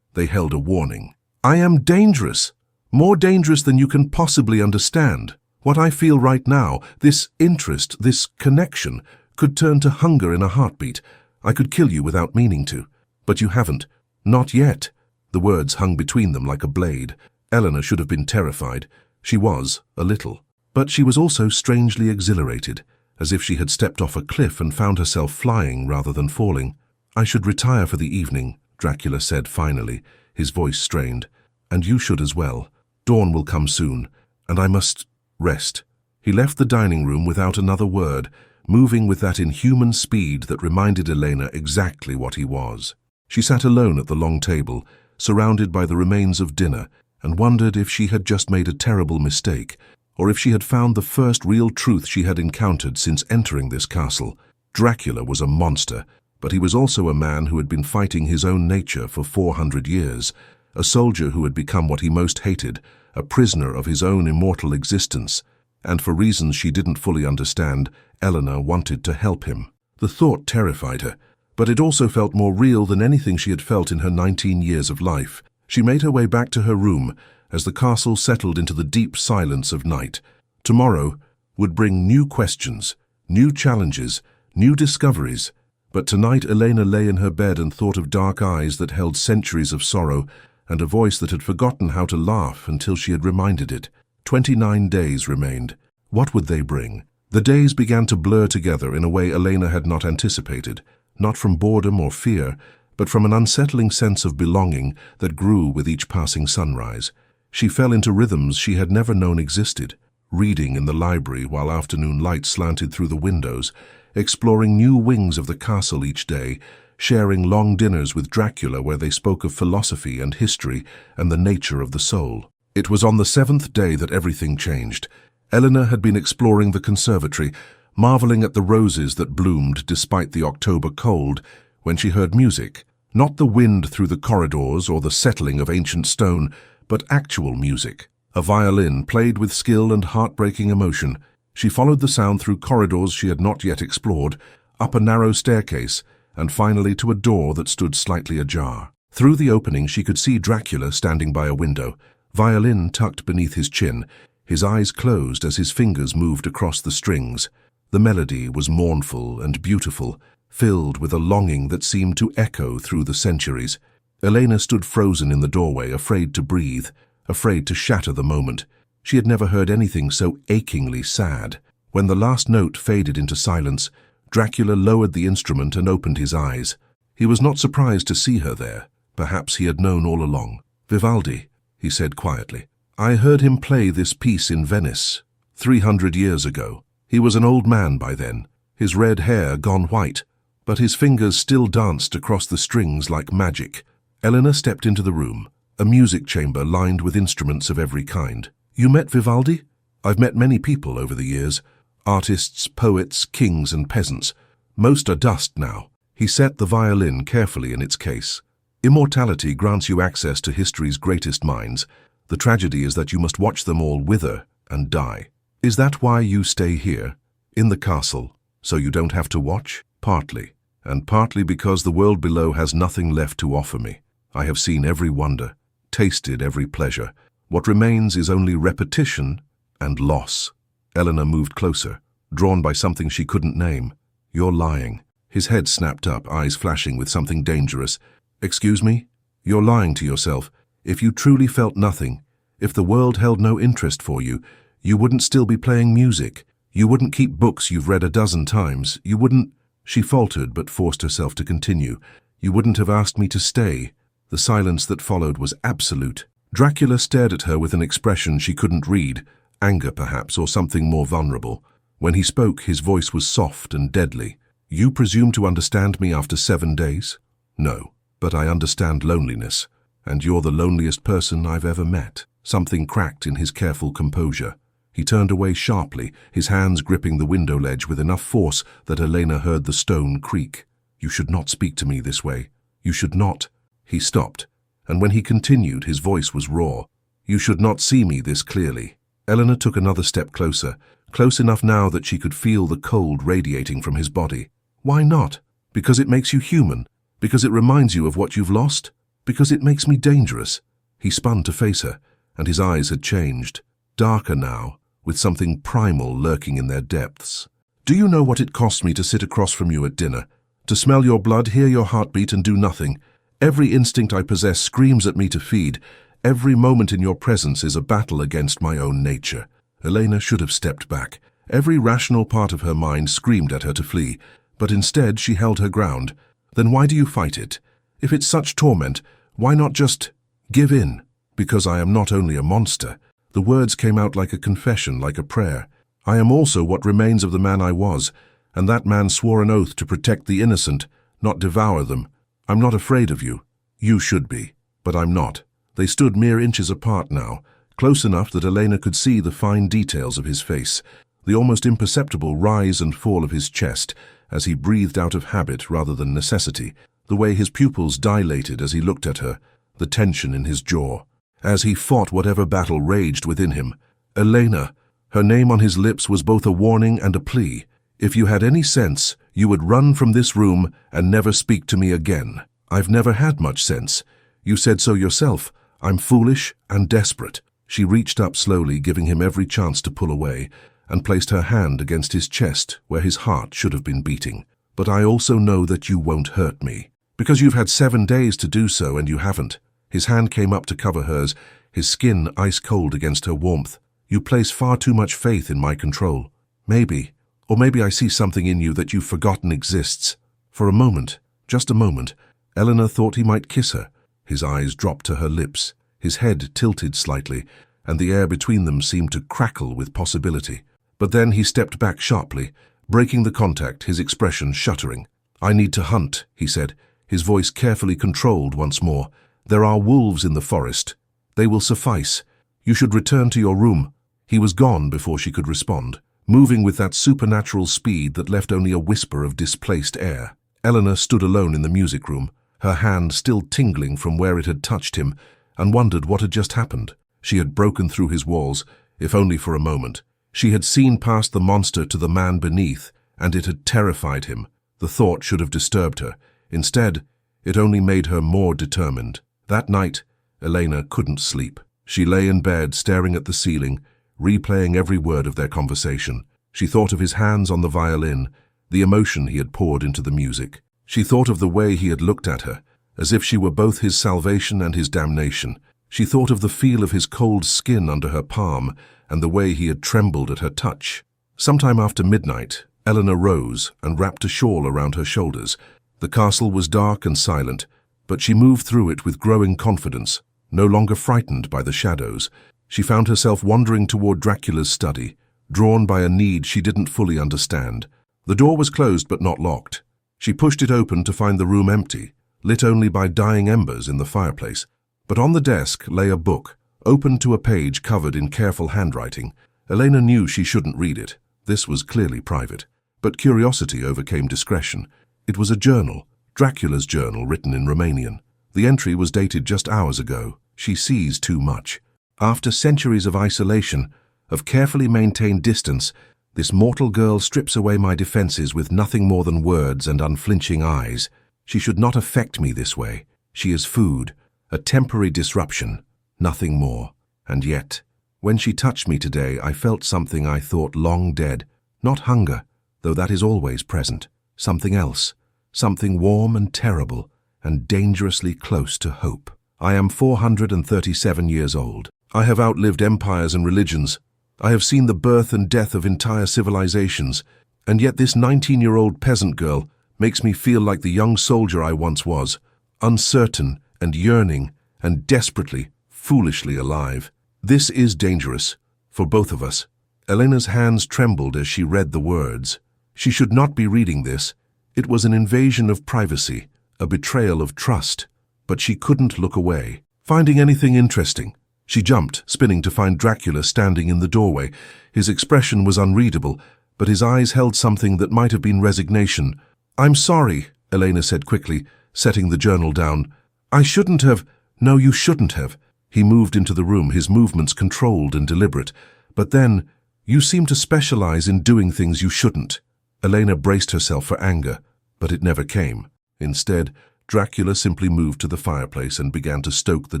they held a warning. "I am dangerous, more dangerous than you can possibly understand. What I feel right now, this interest, this connection, could turn to hunger in a heartbeat. I could kill you without meaning to. But you haven't. Not yet." The words hung between them like a blade. Elena should have been terrified. She was, a little. But she was also strangely exhilarated, as if she had stepped off a cliff and found herself flying rather than falling. "I should retire for the evening," Dracula said finally, his voice strained. "And you should as well. Dawn will come soon, and I must rest." He left the dining room without another word, moving with that inhuman speed that reminded Elena exactly what he was. She sat alone at the long table, surrounded by the remains of dinner, and wondered if she had just made a terrible mistake, or if she had found the first real truth she had encountered since entering this castle. Dracula was a monster, but he was also a man who had been fighting his own nature for 400 years, a soldier who had become what he most hated, a prisoner of his own immortal existence. And for reasons she didn't fully understand, Elena wanted to help him. The thought terrified her, but it also felt more real than anything she had felt in her 19 years of life. She made her way back to her room as the castle settled into the deep silence of night. Tomorrow would bring new questions, new challenges, new discoveries. But tonight Elena lay in her bed and thought of dark eyes that held centuries of sorrow and a voice that had forgotten how to laugh until she had reminded it. 29 days remained. What would they bring? The days began to blur together in a way Elena had not anticipated, not from boredom or fear, but from an unsettling sense of belonging that grew with each passing sunrise. She fell into rhythms she had never known existed, reading in the library while afternoon light slanted through the windows, exploring new wings of the castle each day, sharing long dinners with Dracula where they spoke of philosophy and history and the nature of the soul. It was on the 7th day that everything changed. Elena had been exploring the conservatory, marveling at the roses that bloomed despite the October cold, when she heard music. Not the wind through the corridors or the settling of ancient stone, but actual music. A violin played with skill and heartbreaking emotion. She followed the sound through corridors she had not yet explored, up a narrow staircase, and finally to a door that stood slightly ajar. Through the opening she could see Dracula standing by a window, violin tucked beneath his chin, his eyes closed as his fingers moved across the strings. The melody was mournful and beautiful, filled with a longing that seemed to echo through the centuries. Elena stood frozen in the doorway, afraid to breathe, afraid to shatter the moment. She had never heard anything so achingly sad. When the last note faded into silence, Dracula lowered the instrument and opened his eyes. He was not surprised to see her there. Perhaps he had known all along. "Vivaldi," he said quietly. "I heard him play this piece in Venice 300 years ago. He was an old man by then, his red hair gone white, but his fingers still danced across the strings like magic." Elena stepped into the room, a music chamber lined with instruments of every kind. "You met Vivaldi?" "I've met many people over the years. Artists, poets, kings and peasants. Most are dust now." He set the violin carefully in its case. "Immortality grants you access to history's greatest minds. The tragedy is that you must watch them all wither and die." "Is that why you stay here, in the castle, so you don't have to watch?" "Partly, and partly because the world below has nothing left to offer me. I have seen every wonder, tasted every pleasure. What remains is only repetition and loss." Elena moved closer, drawn by something she couldn't name. "You're lying." His head snapped up, eyes flashing with something dangerous. "Excuse me? You're lying to yourself. If you truly felt nothing, if the world held no interest for you, you wouldn't still be playing music. You wouldn't keep books you've read a dozen times. You wouldn't—" She faltered but forced herself to continue. "You wouldn't have asked me to stay." The silence that followed was absolute. Dracula stared at her with an expression she couldn't read, anger perhaps, or something more vulnerable. When he spoke, his voice was soft and deadly. "You presume to understand me after 7 days? No, but I understand loneliness, and you're the loneliest person I've ever met." Something cracked in his careful composure. He turned away sharply, his hands gripping the window ledge with enough force that Elena heard the stone creak. "You should not speak to me this way. You should not—" He stopped, and when he continued, his voice was raw. "You should not see me this clearly." Elena took another step closer, close enough now that she could feel the cold radiating from his body. Why not? Because it makes you human? Because it reminds you of what you've lost? Because it makes me dangerous? He spun to face her, and his eyes had changed, darker now, with something primal lurking in their depths. Do you know what it cost me to sit across from you at dinner? To smell your blood, hear your heartbeat, and do nothing? Every instinct I possess screams at me to feed. Every moment in your presence is a battle against my own nature. Elena should have stepped back. Every rational part of her mind screamed at her to flee, but instead she held her ground. Then why do you fight it? If it's such torment, why not just give in? Because I am not only a monster. The words came out like a confession, like a prayer. I am also what remains of the man I was, and that man swore an oath to protect the innocent, not devour them. I'm not afraid of you. You should be, but I'm not. They stood mere inches apart now, close enough that Elena could see the fine details of his face, the almost imperceptible rise and fall of his chest as he breathed out of habit rather than necessity, the way his pupils dilated as he looked at her, the tension in his jaw, as he fought whatever battle raged within him. Elena, her name on his lips was both a warning and a plea. If you had any sense, you would run from this room and never speak to me again. I've never had much sense. You said so yourself. I'm foolish and desperate. She reached up slowly, giving him every chance to pull away, and placed her hand against his chest where his heart should have been beating. But I also know that you won't hurt me. Because you've had 7 days to do so and you haven't. His hand came up to cover hers, his skin ice-cold against her warmth. You place far too much faith in my control. Maybe, or maybe I see something in you that you've forgotten exists. For a moment, just a moment, Elena thought he might kiss her. His eyes dropped to her lips, his head tilted slightly, and the air between them seemed to crackle with possibility. But then he stepped back sharply, breaking the contact, his expression shuddering. I need to hunt, he said, his voice carefully controlled once more. There are wolves in the forest. They will suffice. You should return to your room. He was gone before she could respond, moving with that supernatural speed that left only a whisper of displaced air. Elena stood alone in the music room, her hand still tingling from where it had touched him, and wondered what had just happened. She had broken through his walls, if only for a moment. She had seen past the monster to the man beneath, and it had terrified him. The thought should have disturbed her. Instead, it only made her more determined. That night, Elena couldn't sleep. She lay in bed, staring at the ceiling, replaying every word of their conversation. She thought of his hands on the violin, the emotion he had poured into the music. She thought of the way he had looked at her, as if she were both his salvation and his damnation. She thought of the feel of his cold skin under her palm, and the way he had trembled at her touch. Sometime after midnight, Elena rose and wrapped a shawl around her shoulders. The castle was dark and silent, but she moved through it with growing confidence, no longer frightened by the shadows. She found herself wandering toward Dracula's study, drawn by a need she didn't fully understand. The door was closed but not locked. She pushed it open to find the room empty, lit only by dying embers in the fireplace. But on the desk lay a book, open to a page covered in careful handwriting. Elena knew she shouldn't read it. This was clearly private. But curiosity overcame discretion. It was a journal, Dracula's journal, written in Romanian. The entry was dated just hours ago. She sees too much. After centuries of isolation, of carefully maintained distance, this mortal girl strips away my defenses with nothing more than words and unflinching eyes. She should not affect me this way. She is food, a temporary disruption, nothing more. And yet, when she touched me today, I felt something I thought long dead. Not hunger, though that is always present. Something else, something warm and terrible, and dangerously close to hope. I am 437 years old. I have outlived empires and religions. I have seen the birth and death of entire civilizations, and yet this 19-year-old peasant girl makes me feel like the young soldier I once was, uncertain and yearning and desperately, foolishly alive. This is dangerous, for both of us. Elena's hands trembled as she read the words. She should not be reading this. It was an invasion of privacy, a betrayal of trust, but she couldn't look away. Finding anything interesting, she jumped, spinning to find Dracula standing in the doorway. His expression was unreadable, but his eyes held something that might have been resignation. I'm sorry, Elena said quickly, setting the journal down. I shouldn't have. No, you shouldn't have. He moved into the room, his movements controlled and deliberate. But then, You seem to specialize in doing things you shouldn't." Elena braced herself for anger, but it never came. Instead, Dracula simply moved to the fireplace and began to stoke the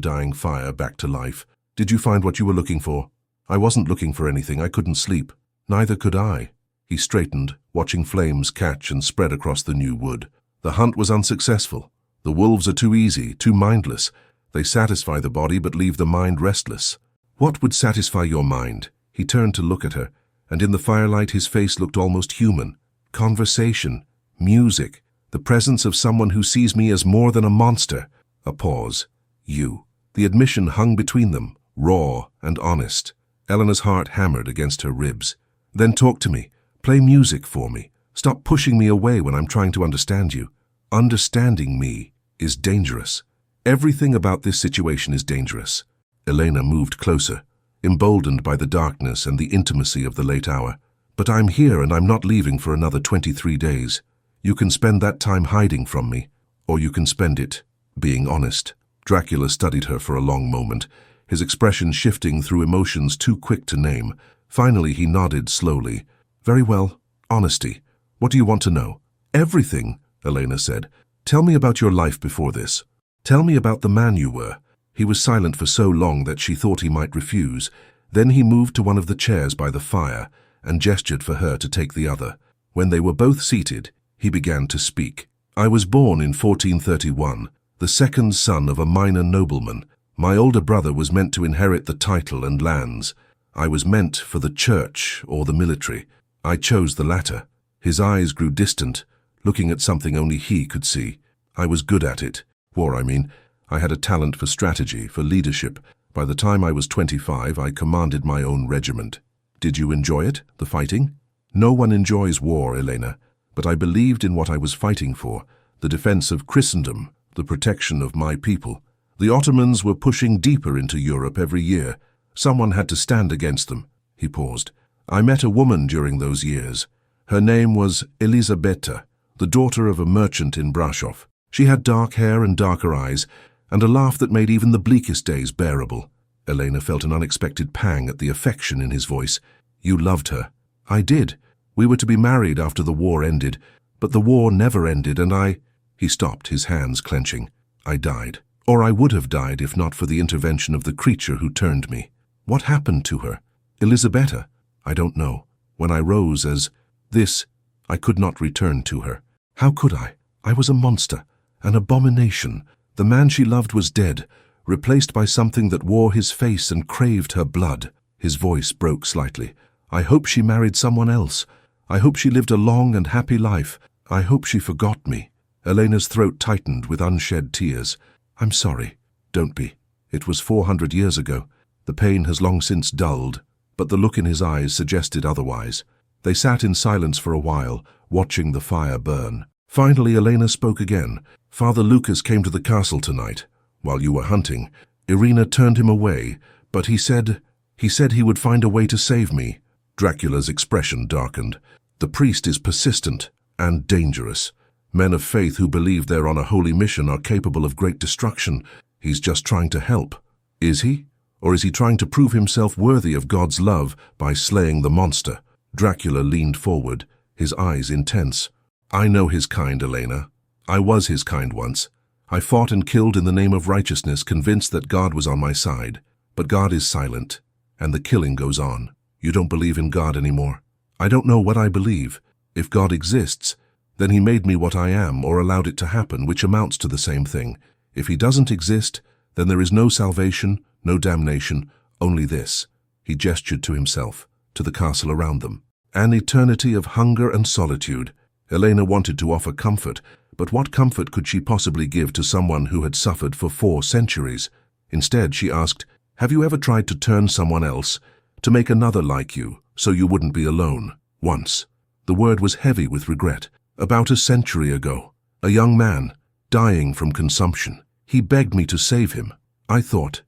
dying fire back to life. "Did you find what you were looking for?" "I wasn't looking for anything. I couldn't sleep." "Neither could I." He straightened, watching flames catch and spread across the new wood. "The hunt was unsuccessful. The wolves are too easy, too mindless. They satisfy the body but leave the mind restless." "What would satisfy your mind?" He turned to look at her, and in the firelight his face looked almost human. "Conversation, music, the presence of someone who sees me as more than a monster." A pause. "You." The admission hung between them, raw and honest. Elena's heart hammered against her ribs. "Then talk to me. Play music for me. Stop pushing me away when I'm trying to understand you. Understanding me is dangerous. Everything about this situation is dangerous." Elena moved closer, emboldened by the darkness and the intimacy of the late hour. "But I'm here and I'm not leaving for another 23 days. You can spend that time hiding from me, or you can spend it being honest." Dracula studied her for a long moment, his expression shifting through emotions too quick to name. Finally he nodded slowly. "Very well, honesty. What do you want to know?" "Everything," Elena said. "Tell me about your life before this. Tell me about the man you were." He was silent for so long that she thought he might refuse. Then he moved to one of the chairs by the fire and gestured for her to take the other. When they were both seated, he began to speak. "I was born in 1431, the second son of a minor nobleman. My older brother was meant to inherit the title and lands. I was meant for the church or the military. I chose the latter." His eyes grew distant, looking at something only he could see. "I was good at it. War, I mean. I had a talent for strategy, for leadership. By the time I was 25, I commanded my own regiment." "Did you enjoy it, the fighting?" "No one enjoys war, Elena. But I believed in what I was fighting for, the defense of Christendom, the protection of my people. The Ottomans were pushing deeper into Europe every year. Someone had to stand against them." He paused. "I met a woman during those years. Her name was Elisabetta, the daughter of a merchant in Brasov. She had dark hair and darker eyes, and a laugh that made even the bleakest days bearable." Elena felt an unexpected pang at the affection in his voice. "You loved her." "I did. We were to be married after the war ended, but the war never ended, and I—" He stopped, his hands clenching. "I died. Or I would have died if not for the intervention of the creature who turned me." "What happened to her?" "Elisabetta? I don't know. When I rose as this, I could not return to her. How could I? I was a monster, an abomination. The man she loved was dead, replaced by something that wore his face and craved her blood." His voice broke slightly. "I hope she married someone else. I hope she lived a long and happy life. I hope she forgot me." Elena's throat tightened with unshed tears. "I'm sorry." "Don't be. It was 400 years ago. The pain has long since dulled," but the look in his eyes suggested otherwise. They sat in silence for a while, watching the fire burn. Finally, Elena spoke again. "Father Lucas came to the castle tonight. While you were hunting, Irina turned him away, but he said he would find a way to save me." Dracula's expression darkened. "The priest is persistent and dangerous. Men of faith who believe they're on a holy mission are capable of great destruction. He's just trying to help." "Is he? Or is he trying to prove himself worthy of God's love by slaying the monster?" Dracula leaned forward, his eyes intense. "I know his kind, Elena. I was his kind once. I fought and killed in the name of righteousness, convinced that God was on my side. But God is silent, and the killing goes on. You don't believe in God anymore." "I don't know what I believe. If God exists, then he made me what I am or allowed it to happen, which amounts to the same thing. If he doesn't exist, then there is no salvation, no damnation, only this." He gestured to himself, to the castle around them. "An eternity of hunger and solitude." Elena wanted to offer comfort, but what comfort could she possibly give to someone who had suffered for 4 centuries? Instead, she asked, "Have you ever tried to turn someone else, to make another like you, so you wouldn't be alone?" "Once." The word was heavy with regret. "About a century ago. A young man, dying from consumption. He begged me to save him. I thought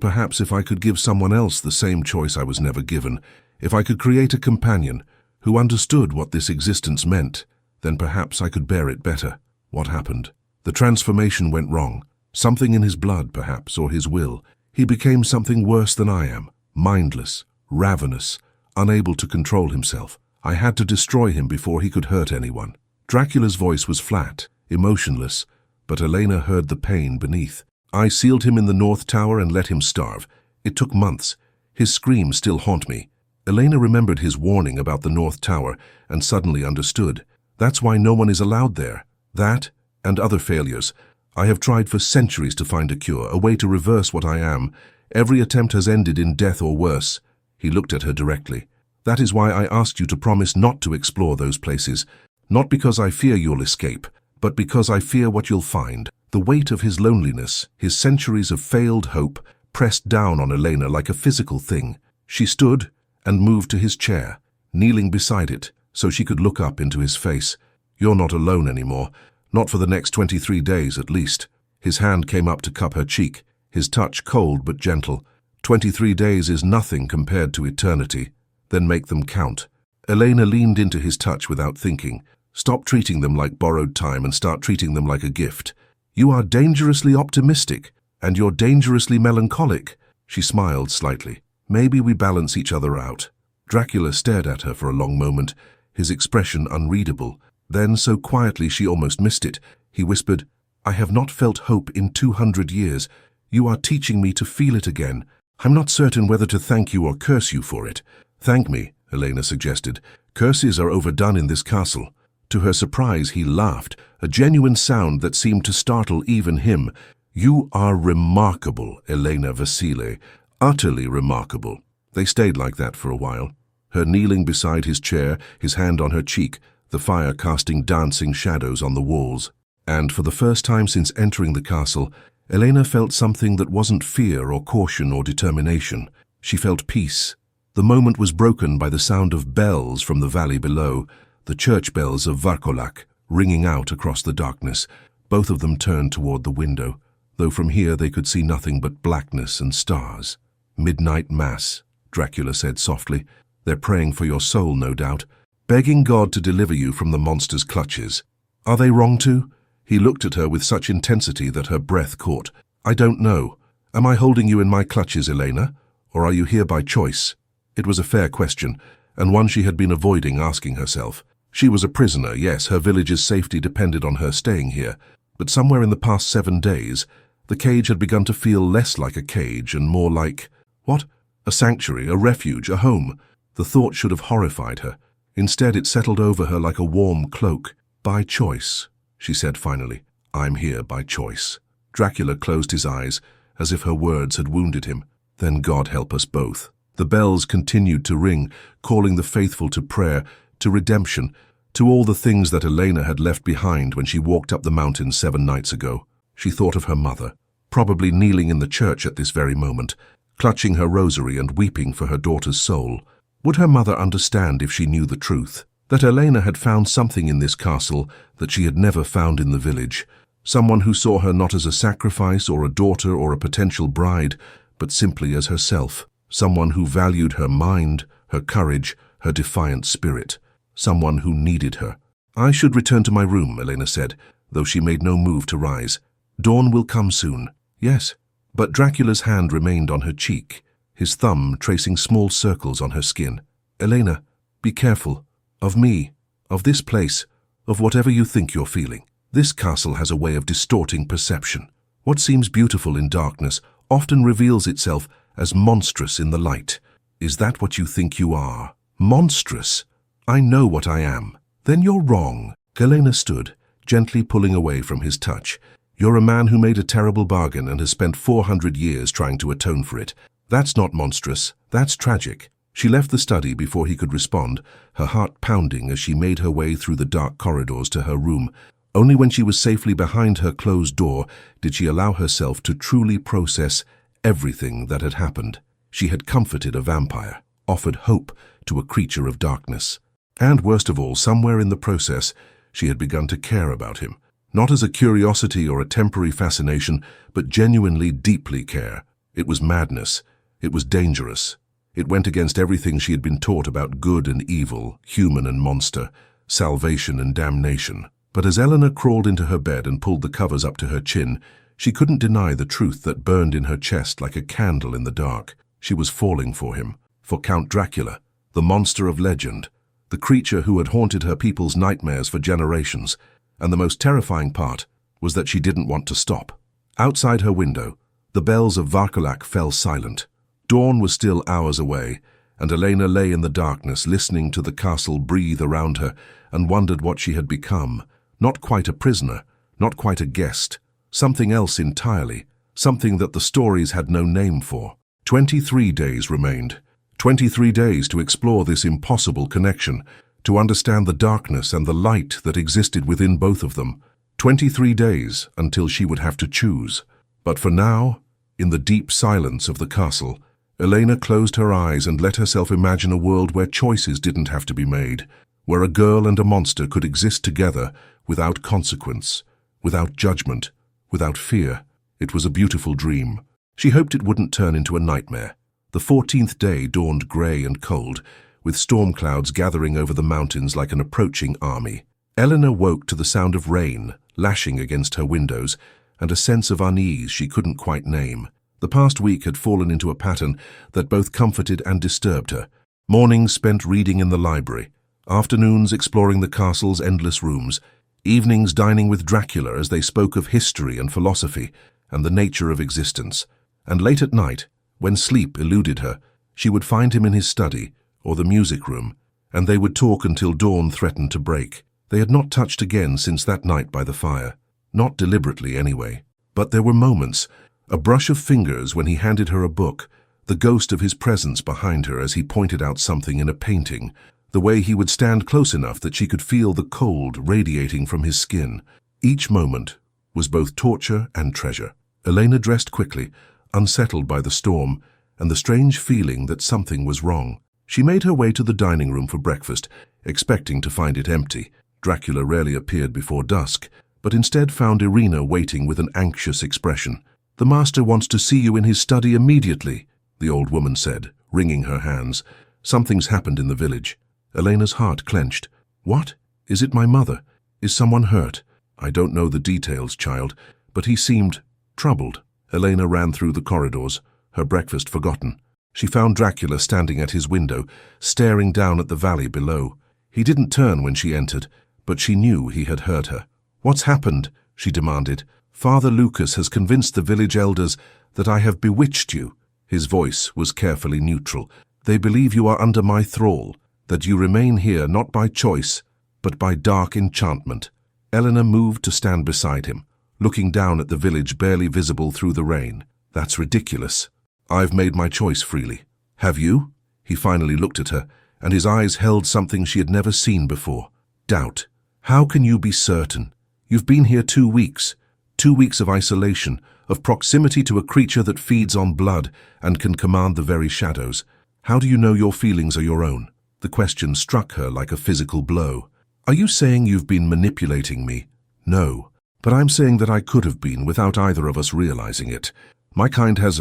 perhaps if I could give someone else the same choice I was never given, if I could create a companion who understood what this existence meant, then perhaps I could bear it better." What happened? The transformation went wrong. Something in his blood, perhaps, or his will. He became something worse than I am. Mindless, ravenous, unable to control himself. I had to destroy him before he could hurt anyone. Dracula's voice was flat, emotionless, but Elena heard the pain beneath. I sealed him in the North Tower and let him starve. It took months. His screams still haunt me. Elena remembered his warning about the North Tower and suddenly understood. That's why no one is allowed there. That and other failures. I have tried for centuries to find a cure, a way to reverse what I am. Every attempt has ended in death or worse. He looked at her directly. That is why I asked you to promise not to explore those places. Not because I fear you'll escape, but because I fear what you'll find. The weight of his loneliness, his centuries of failed hope, pressed down on Elena like a physical thing. She stood and moved to his chair, kneeling beside it so she could look up into his face. You're not alone anymore. Not for the next 23 days, at least. His hand came up to cup her cheek, his touch cold but gentle. 23 days is nothing compared to eternity. Then make them count. Elena leaned into his touch without thinking. Stop treating them like borrowed time and start treating them like a gift. You are dangerously optimistic, and you're dangerously melancholic. She smiled slightly. Maybe we balance each other out. Dracula stared at her for a long moment, his expression unreadable. Then, so quietly she almost missed it, he whispered, I have not felt hope in 200 years. You are teaching me to feel it again. I'm not certain whether to thank you or curse you for it. Thank me, Elena suggested. Curses are overdone in this castle. To her surprise, he laughed, a genuine sound that seemed to startle even him. You are remarkable, Elena Vasile. Utterly remarkable. They stayed like that for a while, her kneeling beside his chair, his hand on her cheek, the fire casting dancing shadows on the walls. And for the first time since entering the castle, Elena felt something that wasn't fear or caution or determination. She felt peace. The moment was broken by the sound of bells from the valley below, the church bells of Varkolac, ringing out across the darkness. Both of them turned toward the window, though from here they could see nothing but blackness and stars. Midnight Mass, Dracula said softly. They're praying for your soul, no doubt, begging God to deliver you from the monster's clutches. Are they wrong to? He looked at her with such intensity that her breath caught. I don't know. Am I holding you in my clutches, Elena? Or are you here by choice? It was a fair question, and one she had been avoiding asking herself. She was a prisoner, yes, her village's safety depended on her staying here, but somewhere in the past 7 days, the cage had begun to feel less like a cage and more like, what? A sanctuary, a refuge, a home. The thought should have horrified her. Instead, it settled over her like a warm cloak. By choice, she said finally. I'm here by choice. Dracula closed his eyes, as if her words had wounded him. Then God help us both. The bells continued to ring, calling the faithful to prayer, to redemption, to all the things that Elena had left behind when she walked up the mountain 7 nights ago. She thought of her mother, probably kneeling in the church at this very moment, clutching her rosary and weeping for her daughter's soul. Would her mother understand if she knew the truth? That Elena had found something in this castle that she had never found in the village. Someone who saw her not as a sacrifice or a daughter or a potential bride, but simply as herself. Someone who valued her mind, her courage, her defiant spirit. Someone who needed her. I should return to my room, Elena said, though she made no move to rise. Dawn will come soon. Yes. But Dracula's hand remained on her cheek, his thumb tracing small circles on her skin. Elena, be careful. Of me. Of this place. Of whatever you think you're feeling. This castle has a way of distorting perception. What seems beautiful in darkness often reveals itself as monstrous in the light. Is that what you think you are? Monstrous? I know what I am. Then you're wrong. Elena stood, gently pulling away from his touch. You're a man who made a terrible bargain and has spent 400 years trying to atone for it. That's not monstrous. That's tragic. She left the study before he could respond, her heart pounding as she made her way through the dark corridors to her room. Only when she was safely behind her closed door did she allow herself to truly process everything that had happened. She had comforted a vampire, offered hope to a creature of darkness. And worst of all, somewhere in the process, she had begun to care about him. Not as a curiosity or a temporary fascination, but genuinely, deeply care. It was madness. It was dangerous. It went against everything she had been taught about good and evil, human and monster, salvation and damnation. But as Elena crawled into her bed and pulled the covers up to her chin, she couldn't deny the truth that burned in her chest like a candle in the dark. She was falling for him, for Count Dracula, the monster of legend, the creature who had haunted her people's nightmares for generations, and the most terrifying part was that she didn't want to stop. Outside her window, the bells of Varkulak fell silent. Dawn was still hours away, and Elena lay in the darkness listening to the castle breathe around her and wondered what she had become. Not quite a prisoner, not quite a guest, something else entirely, something that the stories had no name for. 23 days remained. 23 days to explore this impossible connection, to understand the darkness and the light that existed within both of them. 23 days until she would have to choose. But for now, in the deep silence of the castle, Elena closed her eyes and let herself imagine a world where choices didn't have to be made, where a girl and a monster could exist together without consequence, without judgment, without fear. It was a beautiful dream. She hoped it wouldn't turn into a nightmare. The 14th day dawned grey and cold, with storm clouds gathering over the mountains like an approaching army. Elena woke to the sound of rain lashing against her windows and a sense of unease she couldn't quite name. The past week had fallen into a pattern that both comforted and disturbed her. Mornings spent reading in the library, afternoons exploring the castle's endless rooms, evenings dining with Dracula as they spoke of history and philosophy and the nature of existence. And late at night, when sleep eluded her, she would find him in his study or the music room, and they would talk until dawn threatened to break. They had not touched again since that night by the fire. Not deliberately, anyway. But there were moments, a brush of fingers when he handed her a book, the ghost of his presence behind her as he pointed out something in a painting, the way he would stand close enough that she could feel the cold radiating from his skin. Each moment was both torture and treasure. Elena dressed quickly, unsettled by the storm and the strange feeling that something was wrong. She made her way to the dining room for breakfast, expecting to find it empty. Dracula rarely appeared before dusk, but instead found Irina waiting with an anxious expression. "The master wants to see you in his study immediately," the old woman said, wringing her hands. "Something's happened in the village." Elena's heart clenched. "What? Is it my mother? Is someone hurt?" "I don't know the details, child, but he seemed troubled." Elena ran through the corridors, her breakfast forgotten. She found Dracula standing at his window, staring down at the valley below. He didn't turn when she entered, but she knew he had heard her. "What's happened?" she demanded. "Father Lucas has convinced the village elders that I have bewitched you." His voice was carefully neutral. "They believe you are under my thrall, that you remain here not by choice, but by dark enchantment." Elena moved to stand beside him, looking down at the village barely visible through the rain. "That's ridiculous. I've made my choice freely." "Have you?" He finally looked at her, and his eyes held something she had never seen before. Doubt. "How can you be certain? You've been here 2 weeks. 2 weeks of isolation, of proximity to a creature that feeds on blood and can command the very shadows. How do you know your feelings are your own?" The question struck her like a physical blow. "Are you saying you've been manipulating me?" "No, but I'm saying that I could have been without either of us realizing it. My kind has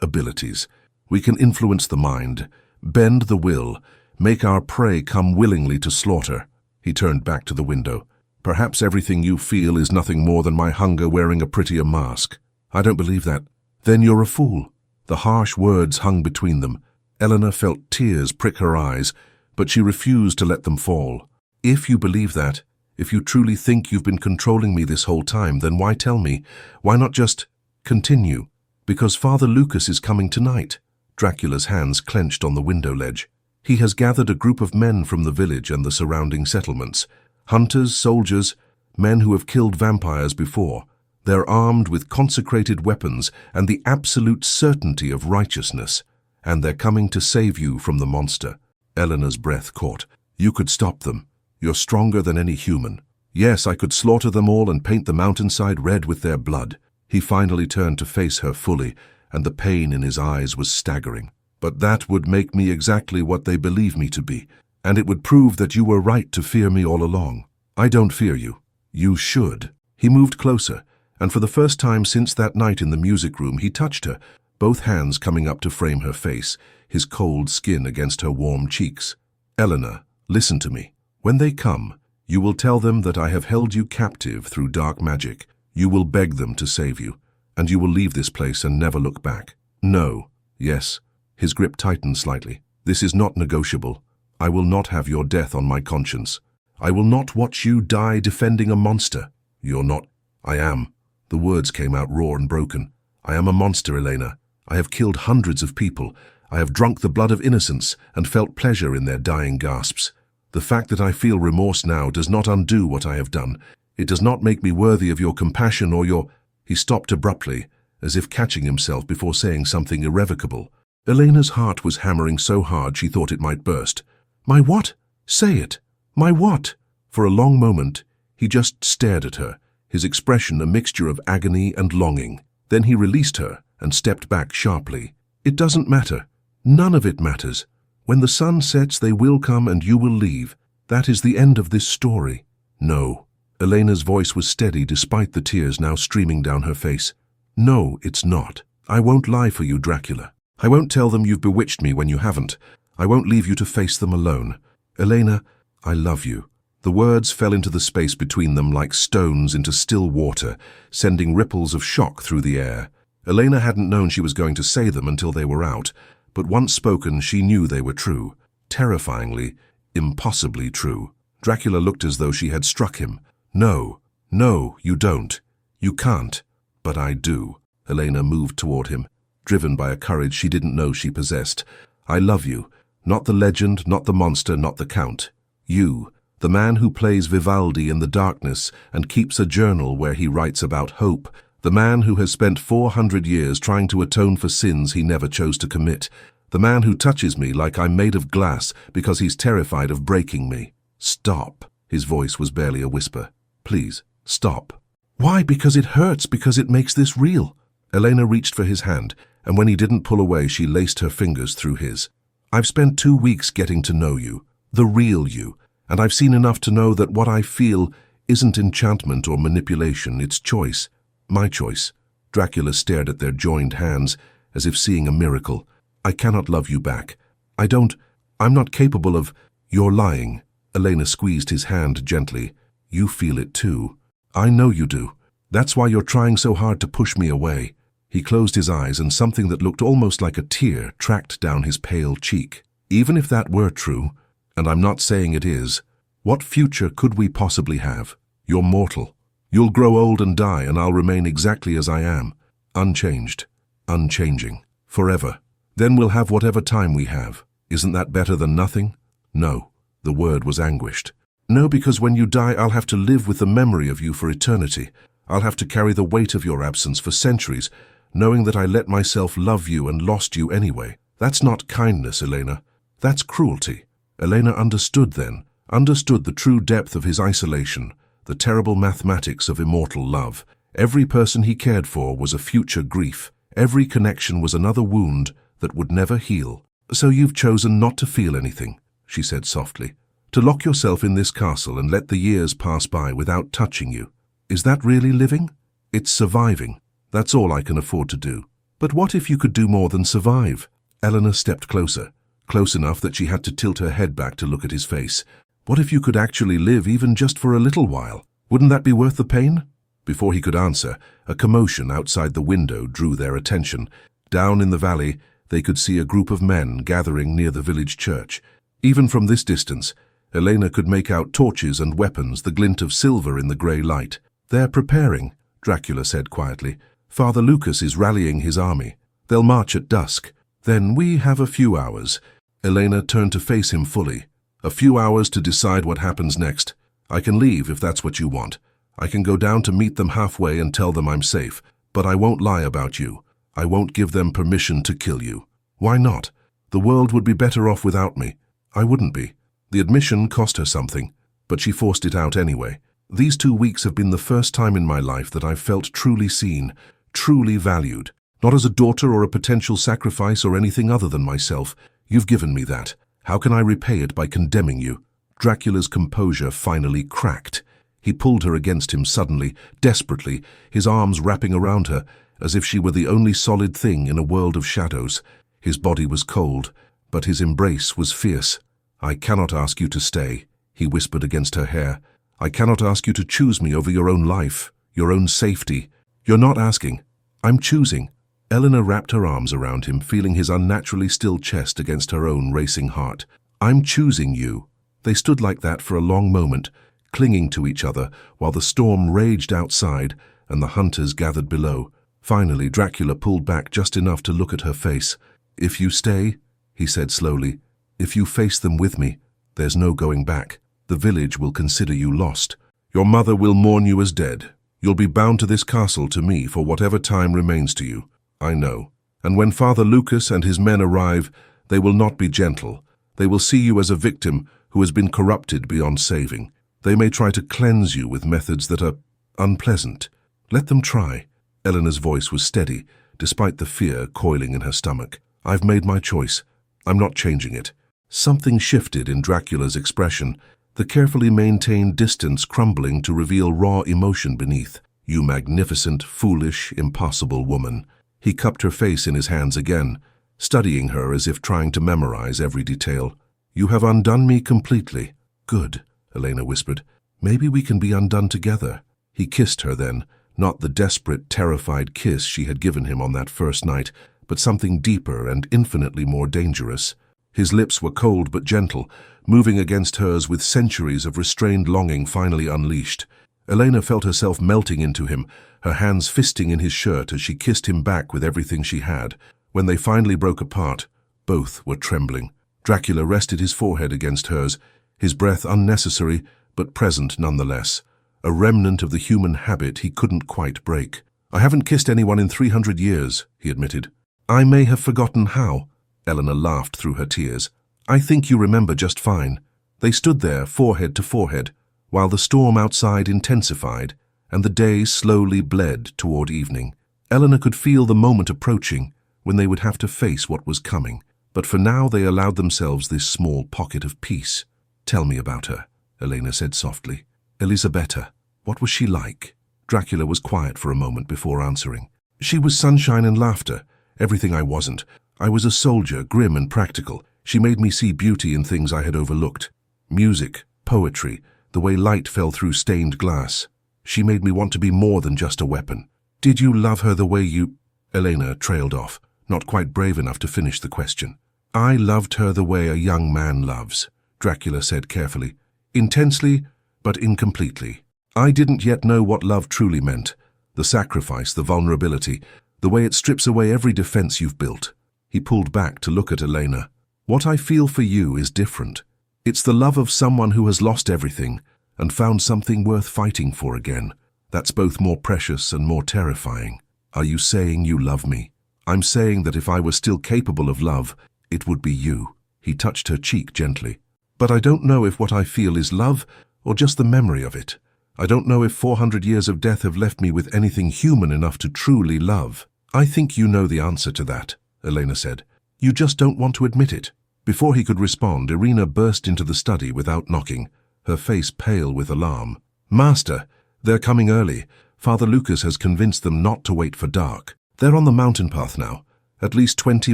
abilities. We can influence the mind, bend the will, make our prey come willingly to slaughter." He turned back to the window. "Perhaps everything you feel is nothing more than my hunger wearing a prettier mask." "I don't believe that." "Then you're a fool." The harsh words hung between them. Elena felt tears prick her eyes, but she refused to let them fall. "If you believe that, if you truly think you've been controlling me this whole time, then why tell me? Why not just continue?" "Because Father Lucas is coming tonight." Dracula's hands clenched on the window ledge. "He has gathered a group of men from the village and the surrounding settlements. Hunters, soldiers, men who have killed vampires before. They're armed with consecrated weapons and the absolute certainty of righteousness. And they're coming to save you from the monster." Elena's breath caught. "You could stop them. You're stronger than any human." "Yes, I could slaughter them all and paint the mountainside red with their blood." He finally turned to face her fully, and the pain in his eyes was staggering. "But that would make me exactly what they believe me to be, and it would prove that you were right to fear me all along. I don't fear you. You should." He moved closer, and for the first time since that night in the music room, he touched her, both hands coming up to frame her face, his cold skin against her warm cheeks. "Elena, listen to me. When they come, you will tell them that I have held you captive through dark magic. You will beg them to save you, and you will leave this place and never look back." "No." "Yes." His grip tightened slightly. "This is not negotiable. I will not have your death on my conscience. I will not watch you die defending a monster. You're not. I am. The words came out raw and broken. I am a monster, Elena. I have killed hundreds of people. I have drunk the blood of innocents and felt pleasure in their dying gasps. The fact that I feel remorse now does not undo what I have done. It does not make me worthy of your compassion or your... He stopped abruptly, as if catching himself before saying something irrevocable. Elena's heart was hammering so hard she thought it might burst. My what? Say it. My what? For a long moment, he just stared at her, his expression a mixture of agony and longing. Then he released her and stepped back sharply. It doesn't matter. None of it matters. When the sun sets, they will come and you will leave. That is the end of this story. No. Elena's voice was steady despite the tears now streaming down her face. No, it's not. I won't lie for you, Dracula. I won't tell them you've bewitched me when you haven't. I won't leave you to face them alone. Elena, I love you. The words fell into the space between them like stones into still water, sending ripples of shock through the air. Elena hadn't known she was going to say them until they were out, but once spoken she knew they were true. Terrifyingly, impossibly true. Dracula looked as though she had struck him. No, no, you don't. You can't. But I do. Elena moved toward him, driven by a courage she didn't know she possessed. I love you. Not the legend, not the monster, not the Count. You, the man who plays Vivaldi in the darkness and keeps a journal where he writes about hope. The man who has spent 400 years trying to atone for sins he never chose to commit. The man who touches me like I'm made of glass because he's terrified of breaking me. Stop. His voice was barely a whisper. Please, stop. Why? Because it hurts, because it makes this real. Elena reached for his hand, and when he didn't pull away, she laced her fingers through his. I've spent 2 weeks getting to know you, the real you, and I've seen enough to know that what I feel isn't enchantment or manipulation, it's choice. My choice. Dracula stared at their joined hands, as if seeing a miracle. I cannot love you back. I'm not capable of... You're lying. Elena squeezed his hand gently. You feel it too. I know you do. That's why you're trying so hard to push me away. He closed his eyes and something that looked almost like a tear tracked down his pale cheek. Even if that were true, and I'm not saying it is, what future could we possibly have? You're mortal. You'll grow old and die, and I'll remain exactly as I am. Unchanged. Unchanging. Forever. Then we'll have whatever time we have. Isn't that better than nothing? No. The word was anguished. No, because when you die, I'll have to live with the memory of you for eternity. I'll have to carry the weight of your absence for centuries, knowing that I let myself love you and lost you anyway. That's not kindness, Elena. That's cruelty. Elena understood then, understood the true depth of his isolation, the terrible mathematics of immortal love. Every person he cared for was a future grief. Every connection was another wound that would never heal. So you've chosen not to feel anything, she said softly. To lock yourself in this castle and let the years pass by without touching you. Is that really living? It's surviving. That's all I can afford to do. But what if you could do more than survive? Elena stepped closer, close enough that she had to tilt her head back to look at his face. What if you could actually live even just for a little while? Wouldn't that be worth the pain? Before he could answer, a commotion outside the window drew their attention. Down in the valley, they could see a group of men gathering near the village church. Even from this distance, Elena could make out torches and weapons, the glint of silver in the grey light. They're preparing, Dracula said quietly. Father Lucas is rallying his army. They'll march at dusk. Then we have a few hours. Elena turned to face him fully. A few hours to decide what happens next. I can leave if that's what you want. I can go down to meet them halfway and tell them I'm safe. But I won't lie about you. I won't give them permission to kill you. Why not? The world would be better off without me. I wouldn't be. The admission cost her something, but she forced it out anyway. These 2 weeks have been the first time in my life that I've felt truly seen, truly valued. Not as a daughter or a potential sacrifice or anything other than myself. You've given me that. How can I repay it by condemning you? Dracula's composure finally cracked. He pulled her against him suddenly, desperately, his arms wrapping around her, as if she were the only solid thing in a world of shadows. His body was cold, but his embrace was fierce. I cannot ask you to stay, he whispered against her hair. I cannot ask you to choose me over your own life, your own safety. You're not asking. I'm choosing. Elena wrapped her arms around him, feeling his unnaturally still chest against her own racing heart. I'm choosing you." They stood like that for a long moment, clinging to each other while the storm raged outside and the hunters gathered below. Finally, Dracula pulled back just enough to look at her face. "If you stay," he said slowly, "if you face them with me, there's no going back. The village will consider you lost. Your mother will mourn you as dead. You'll be bound to this castle, to me, for whatever time remains to you. I know. And when Father Lucas and his men arrive, they will not be gentle. They will see you as a victim who has been corrupted beyond saving. They may try to cleanse you with methods that are unpleasant. Let them try." Elena's voice was steady, despite the fear coiling in her stomach. "I've made my choice. I'm not changing it." Something shifted in Dracula's expression, the carefully maintained distance crumbling to reveal raw emotion beneath. "You magnificent, foolish, impossible woman." He cupped her face in his hands again, studying her as if trying to memorize every detail. "You have undone me completely." "Good," Elena whispered. "Maybe we can be undone together." He kissed her then, not the desperate, terrified kiss she had given him on that first night, but something deeper and infinitely more dangerous. His lips were cold but gentle, moving against hers with centuries of restrained longing finally unleashed. Elena felt herself melting into him, her hands fisting in his shirt as she kissed him back with everything she had. When they finally broke apart, both were trembling. Dracula rested his forehead against hers, his breath unnecessary but present nonetheless, a remnant of the human habit he couldn't quite break. "I haven't kissed anyone in 300 years, he admitted. "I may have forgotten how." Elena laughed through her tears. "I think you remember just fine." They stood there, forehead to forehead, while the storm outside intensified and the day slowly bled toward evening. Elena could feel the moment approaching when they would have to face what was coming, but for now they allowed themselves this small pocket of peace. "Tell me about her," Elena said softly. "Elisabetta, what was she like?" Dracula was quiet for a moment before answering. "She was sunshine and laughter, everything I wasn't. I was a soldier, grim and practical. She made me see beauty in things I had overlooked. Music, poetry, the way light fell through stained glass. She made me want to be more than just a weapon." "Did you love her the way you—" Elena trailed off, not quite brave enough to finish the question. "I loved her the way a young man loves," Dracula said carefully. "Intensely, but incompletely. I didn't yet know what love truly meant. The sacrifice, the vulnerability, the way it strips away every defense you've built." He pulled back to look at Elena. "What I feel for you is different. It's the love of someone who has lost everything and found something worth fighting for again. That's both more precious and more terrifying. Are you saying you love me?" "I'm saying that if I were still capable of love, it would be you." He touched her cheek gently. "But I don't know if what I feel is love or just the memory of it. I don't know if 400 years of death have left me with anything human enough to truly love." "I think you know the answer to that," Elena said. "You just don't want to admit it." Before he could respond, Irina burst into the study without knocking, her face pale with alarm. "Master, they're coming early. Father Lucas has convinced them not to wait for dark. They're on the mountain path now. At least 20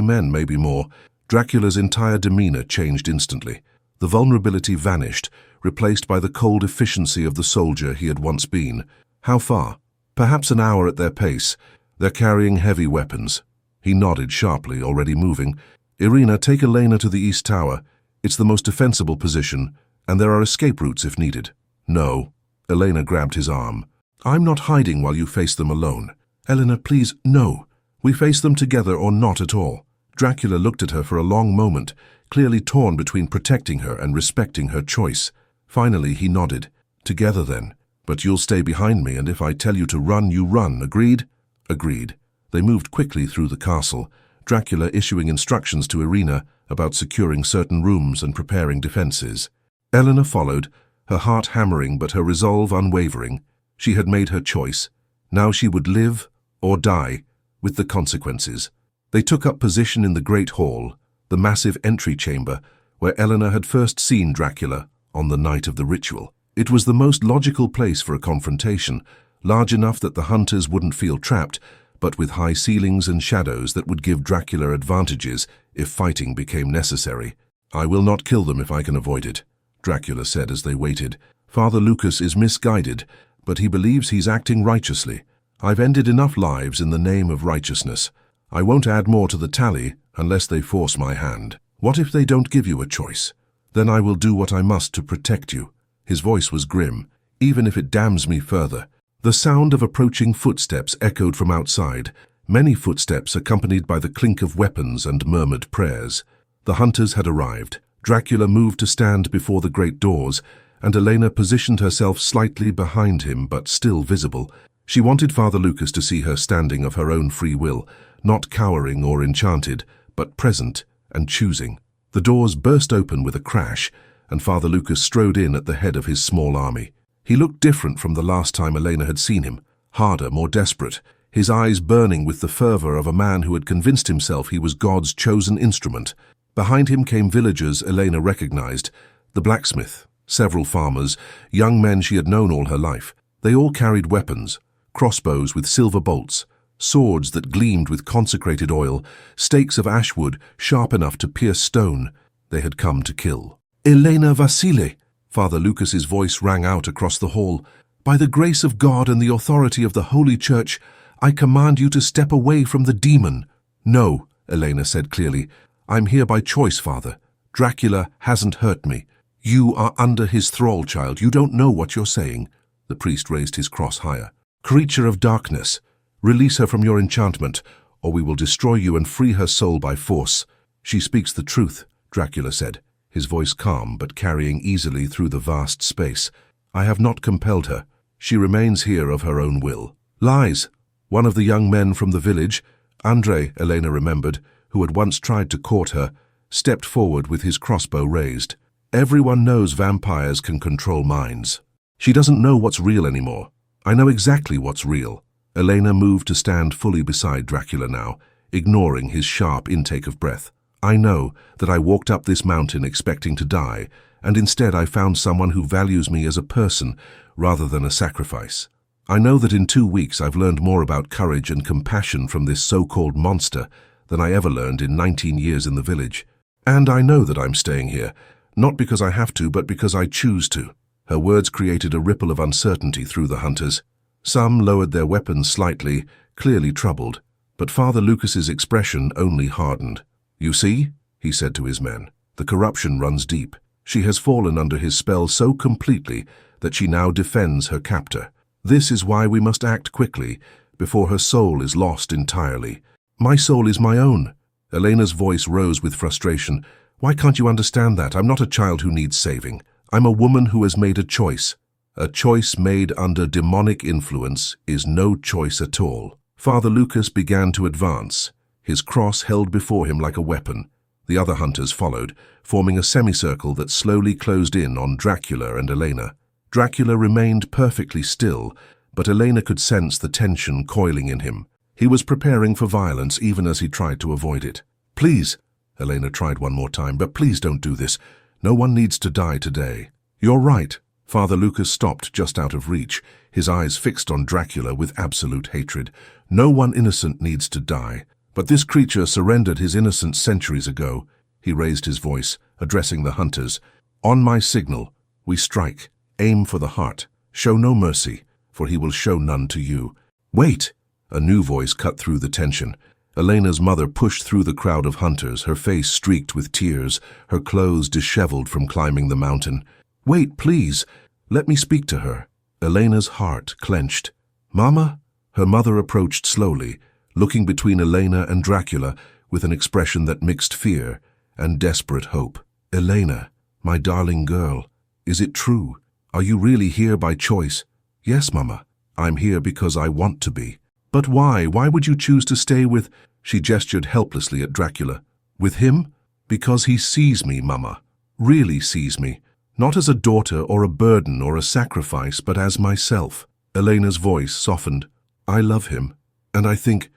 men, maybe more." Dracula's entire demeanor changed instantly. The vulnerability vanished, replaced by the cold efficiency of the soldier he had once been. "How far?" "Perhaps an hour at their pace. They're carrying heavy weapons." He nodded sharply, already moving. "Irina, take Elena to the East Tower. It's the most defensible position, and there are escape routes if needed." "No." Elena grabbed his arm. "I'm not hiding while you face them alone." "Elena, please, no. We face them together or not at all." Dracula looked at her for a long moment, clearly torn between protecting her and respecting her choice. Finally, he nodded. "Together then. But you'll stay behind me, and if I tell you to run, you run. Agreed?" "Agreed." They moved quickly through the castle, Dracula issuing instructions to Irina about securing certain rooms and preparing defenses. Elena followed, her heart hammering but her resolve unwavering. She had made her choice. Now she would live or die, with the consequences. They took up position in the great hall, the massive entry chamber, where Elena had first seen Dracula on the night of the ritual. It was the most logical place for a confrontation, large enough that the hunters wouldn't feel trapped, but with high ceilings and shadows that would give Dracula advantages if fighting became necessary. "I will not kill them if I can avoid it," Dracula said as they waited. "Father Lucas is misguided, but he believes he's acting righteously. I've ended enough lives in the name of righteousness. I won't add more to the tally unless they force my hand." "What if they don't give you a choice?" Then I will do what I must to protect you." His voice was grim, "even if it damns me further." The sound of approaching footsteps echoed from outside, many footsteps accompanied by the clink of weapons and murmured prayers. The hunters had arrived. Dracula moved to stand before the great doors, and Elena positioned herself slightly behind him but still visible. She wanted Father Lucas to see her standing of her own free will, not cowering or enchanted, but present and choosing. The doors burst open with a crash, and Father Lucas strode in at the head of his small army. He looked different from the last time Elena had seen him, harder, more desperate, his eyes burning with the fervor of a man who had convinced himself he was God's chosen instrument. Behind him came villagers Elena recognized, the blacksmith, several farmers, young men she had known all her life. They all carried weapons, crossbows with silver bolts, swords that gleamed with consecrated oil, stakes of ashwood sharp enough to pierce stone. They had come to kill. "Elena Vasile!" Father Lucas's voice rang out across the hall. "By the grace of God and the authority of the Holy Church, I command you to step away from the demon." "No," Elena said clearly. "I'm here by choice, Father. Dracula hasn't hurt me." "You are under his thrall, child. You don't know what you're saying." The priest raised his cross higher. "Creature of darkness, release her from your enchantment, or we will destroy you and free her soul by force." "She speaks the truth," Dracula said, his voice calm but carrying easily through the vast space. "I have not compelled her. She remains here of her own will." "Lies!" One of the young men from the village, Andre, Elena remembered, who had once tried to court her, stepped forward with his crossbow raised. "Everyone knows vampires can control minds. She doesn't know what's real anymore. I know exactly what's real." Elena moved to stand fully beside Dracula now, ignoring his sharp intake of breath. "I know that I walked up this mountain expecting to die, and instead I found someone who values me as a person rather than a sacrifice. I know that in 2 weeks I've learned more about courage and compassion from this so-called monster than I ever learned in 19 years in the village. And I know that I'm staying here, not because I have to, but because I choose to." Her words created a ripple of uncertainty through the hunters. Some lowered their weapons slightly, clearly troubled, but Father Lucas's expression only hardened. "You see," he said to his men, "the corruption runs deep. She has fallen under his spell so completely that she now defends her captor. This is why we must act quickly, before her soul is lost entirely." "My soul is my own." Elena's voice rose with frustration. "Why can't you understand that? I'm not a child who needs saving. I'm a woman who has made a choice. A choice made under demonic influence is no choice at all." Father Lucas began to advance, his cross held before him like a weapon. The other hunters followed, forming a semicircle that slowly closed in on Dracula and Elena. Dracula remained perfectly still, but Elena could sense the tension coiling in him. He was preparing for violence even as he tried to avoid it. "Please," Elena tried one more time, "but please don't do this. No one needs to die today." "You're right." Father Lucas stopped just out of reach, his eyes fixed on Dracula with absolute hatred. "No one innocent needs to die. But this creature surrendered his innocence centuries ago." He raised his voice, addressing the hunters. "On my signal, we strike. Aim for the heart. Show no mercy, for he will show none to you." "Wait!" A new voice cut through the tension. Elena's mother pushed through the crowd of hunters, her face streaked with tears, her clothes disheveled from climbing the mountain. "Wait, please. Let me speak to her." Elena's heart clenched. "Mama?" Her mother approached slowly, looking between Elena and Dracula with an expression that mixed fear and desperate hope. "Elena, my darling girl, is it true? Are you really here by choice?" "Yes, Mama. I'm here because I want to be." "But why? Why would you choose to stay with—" She gestured helplessly at Dracula. "With him? Because he sees me, Mama. Really sees me. Not as a daughter or a burden or a sacrifice, but as myself." Elena's voice softened. "I love him, and I think